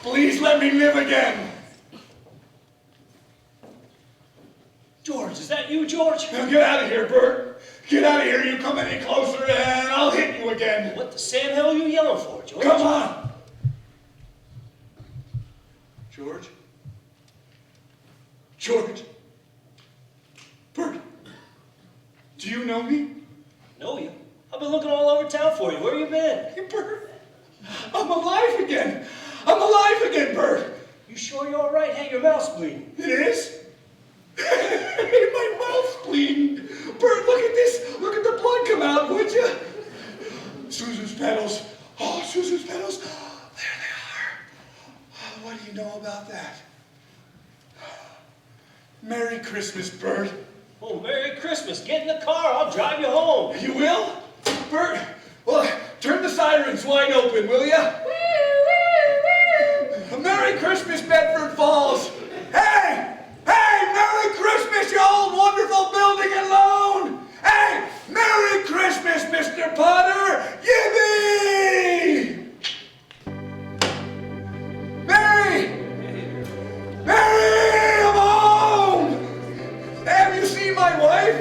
please let me live again. George, is that you, George? Now get out of here, Bert. Get out of here. You come any closer and I'll hit you again. What the Sam hell are you yelling for, George? Come on. George? George? Bert, do you know me? Know you? I've been looking all over town for you. Where you been? Bert, I'm alive again. I'm alive again, Bert. You sure you're all right? Hey, your mouth's bleeding. It is? My mouth's bleeding. Bert, look at this. Look at the blood come out, would you? Susan's petals. Oh, Susan's petals. There they are. What do you know about that? Merry Christmas, Bert. Oh, Merry Christmas. Get in the car. I'll drive you home. You will? Bert, well, turn the sirens wide open, will ya? Merry Christmas, Bedford Falls. Hey! Hey, Merry Christmas, you old wonderful building and loan! Hey, Merry Christmas, Mr. Potter! Yippee! Mary! Mary, I'm home! Hey, have you seen my wife?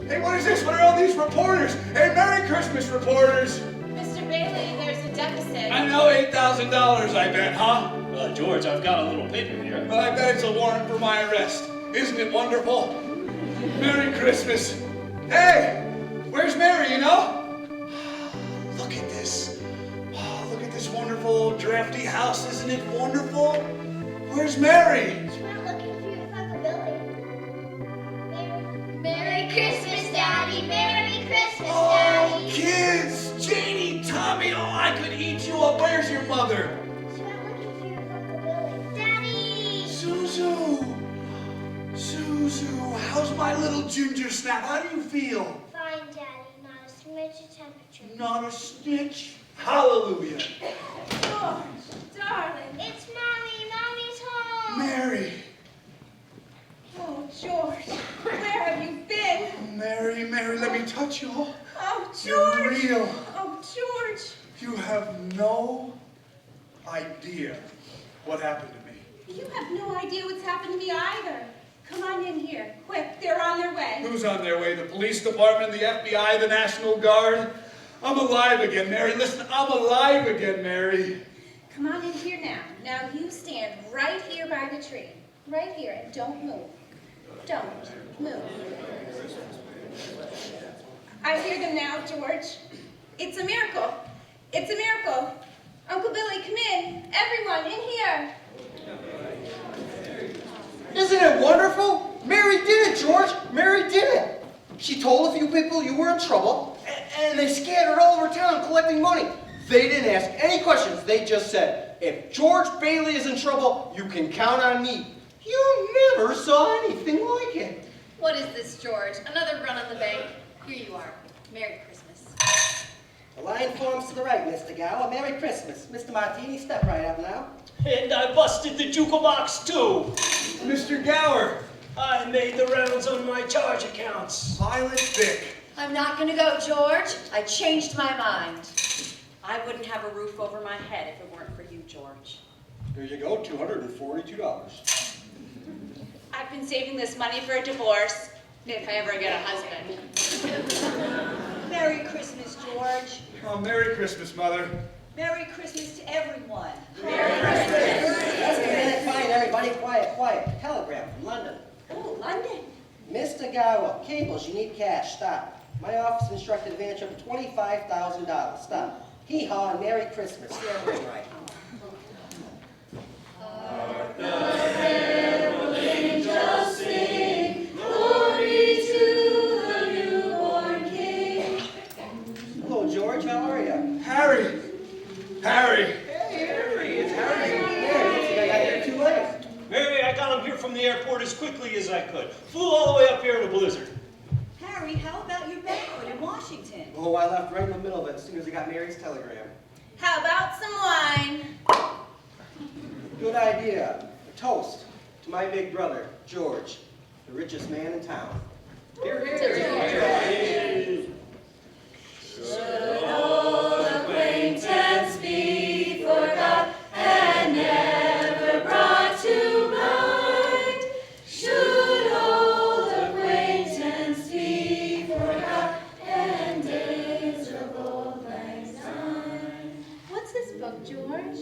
Hey, what is this? What are all these reporters? Hey, Merry Christmas, reporters! Mr. Bailey, there's a deficit. I know, $8,000, I bet, huh? George, I've got a little paper here. Well, I bet it's a warrant for my arrest. Isn't it wonderful? Merry Christmas. Hey, where's Mary, you know? Look at this. Oh, look at this wonderful old drafty house. Isn't it wonderful? Where's Mary? She went looking for your Uncle Billy. Merry Christmas, Daddy. Merry Christmas, Oh, Daddy. kids. Janie, Tommy, oh, I could eat you up. Where's your mother? She went looking for your Uncle Billy. Daddy. Suzu. Suzu, how's my little ginger snap? How do you feel? Fine, Daddy. Not a smidge of temperature. Not a snitch. Hallelujah. George, darling. It's Mommy. Mommy's home. Mary. Oh, George, where have you been? Mary, let me touch you. Oh, You're George. real. Oh, George. You have no idea what happened to me. You have no idea what's happened to me either. Come on in here, quick, they're on their way. Who's on their way? The police department, the FBI, the National Guard? I'm alive again, Mary. Listen, I'm alive again, Mary. Come on in here now. Now you stand right here by the tree. Right here, and don't move. Don't move. I hear them now, George. It's a miracle. It's a miracle. Uncle Billy, come in. Everyone, in here. Isn't it wonderful? Mary did it, George. Mary did it. She told a few people you were in trouble, and they scattered all over town collecting money. They didn't ask any questions. They just said, if George Bailey is in trouble, you can count on me. You never saw anything like it. What is this, George? Another run on the bank? Here you are. Merry Christmas. The line forms to the right, Mr. Gower. Merry Christmas. Mr. Martini, step right up now. And I busted the jukebox too. Mr. Gower. I made the rounds on my charge accounts. Violet Vick. I'm not gonna go, George. I changed my mind. I wouldn't have a roof over my head if it weren't for you, George. Here you go, $242. I've been saving this money for a divorce, if I ever get a husband. Merry Christmas, George. Oh, Merry Christmas, Mother. Merry Christmas to everyone. Merry Christmas. Just a minute, fine, everybody, quiet, quiet. Telegram from London. Oh, London. Mr. Gower, cables, you need cash, stop. My office instructed advance of $25,000, stop. Hee-haw and Merry Christmas, Sam Wainwright. Hark the herald angels from the airport as quickly as I could. Flew all the way up here in a blizzard. Harry, how about your banquet in Washington? Oh, I left right in the middle of it as soon as I got Mary's telegram. How about some wine? Good idea. A toast to my big brother, George, the richest man in town. Here, here. Should old acquaintance be forgot and never brought to mind? Should old acquaintance be forgot and days of old lang syne? What's this book, George?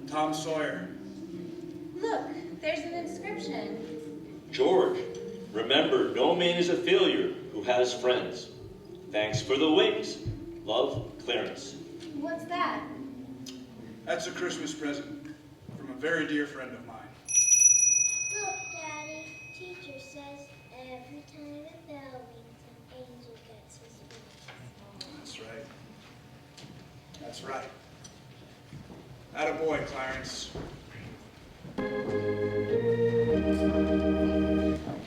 Tom Sawyer. Look, there's an inscription. George, remember, no man is a failure who has friends. Thanks for the wings. Love, Clarence. What's that? That's a Christmas present from a very dear friend of mine. Look, Daddy, teacher says every time a bell rings, an angel gets his wings. That's right. That's right. Attaboy, Clarence.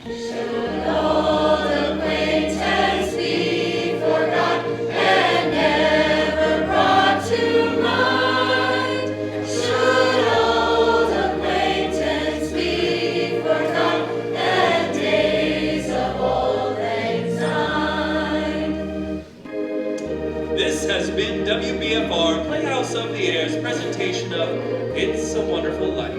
Should old acquaintance be forgot and never brought to mind? Should old acquaintance be forgot and days of old lang syne? This has been WBFR Playhouse of the Air's presentation of It's a Wonderful Life.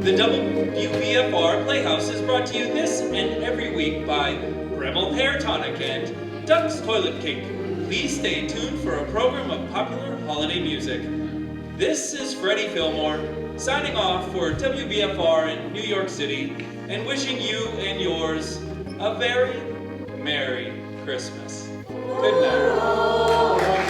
The WBFR Playhouse is brought to you this and every week by Bremel Hair Tonic and Duck's Toilet Cake. Please stay tuned for a program of popular holiday music. This is Freddie Fillmore, signing off for WBFR in New York City and wishing you and yours a very Merry Christmas. Good night.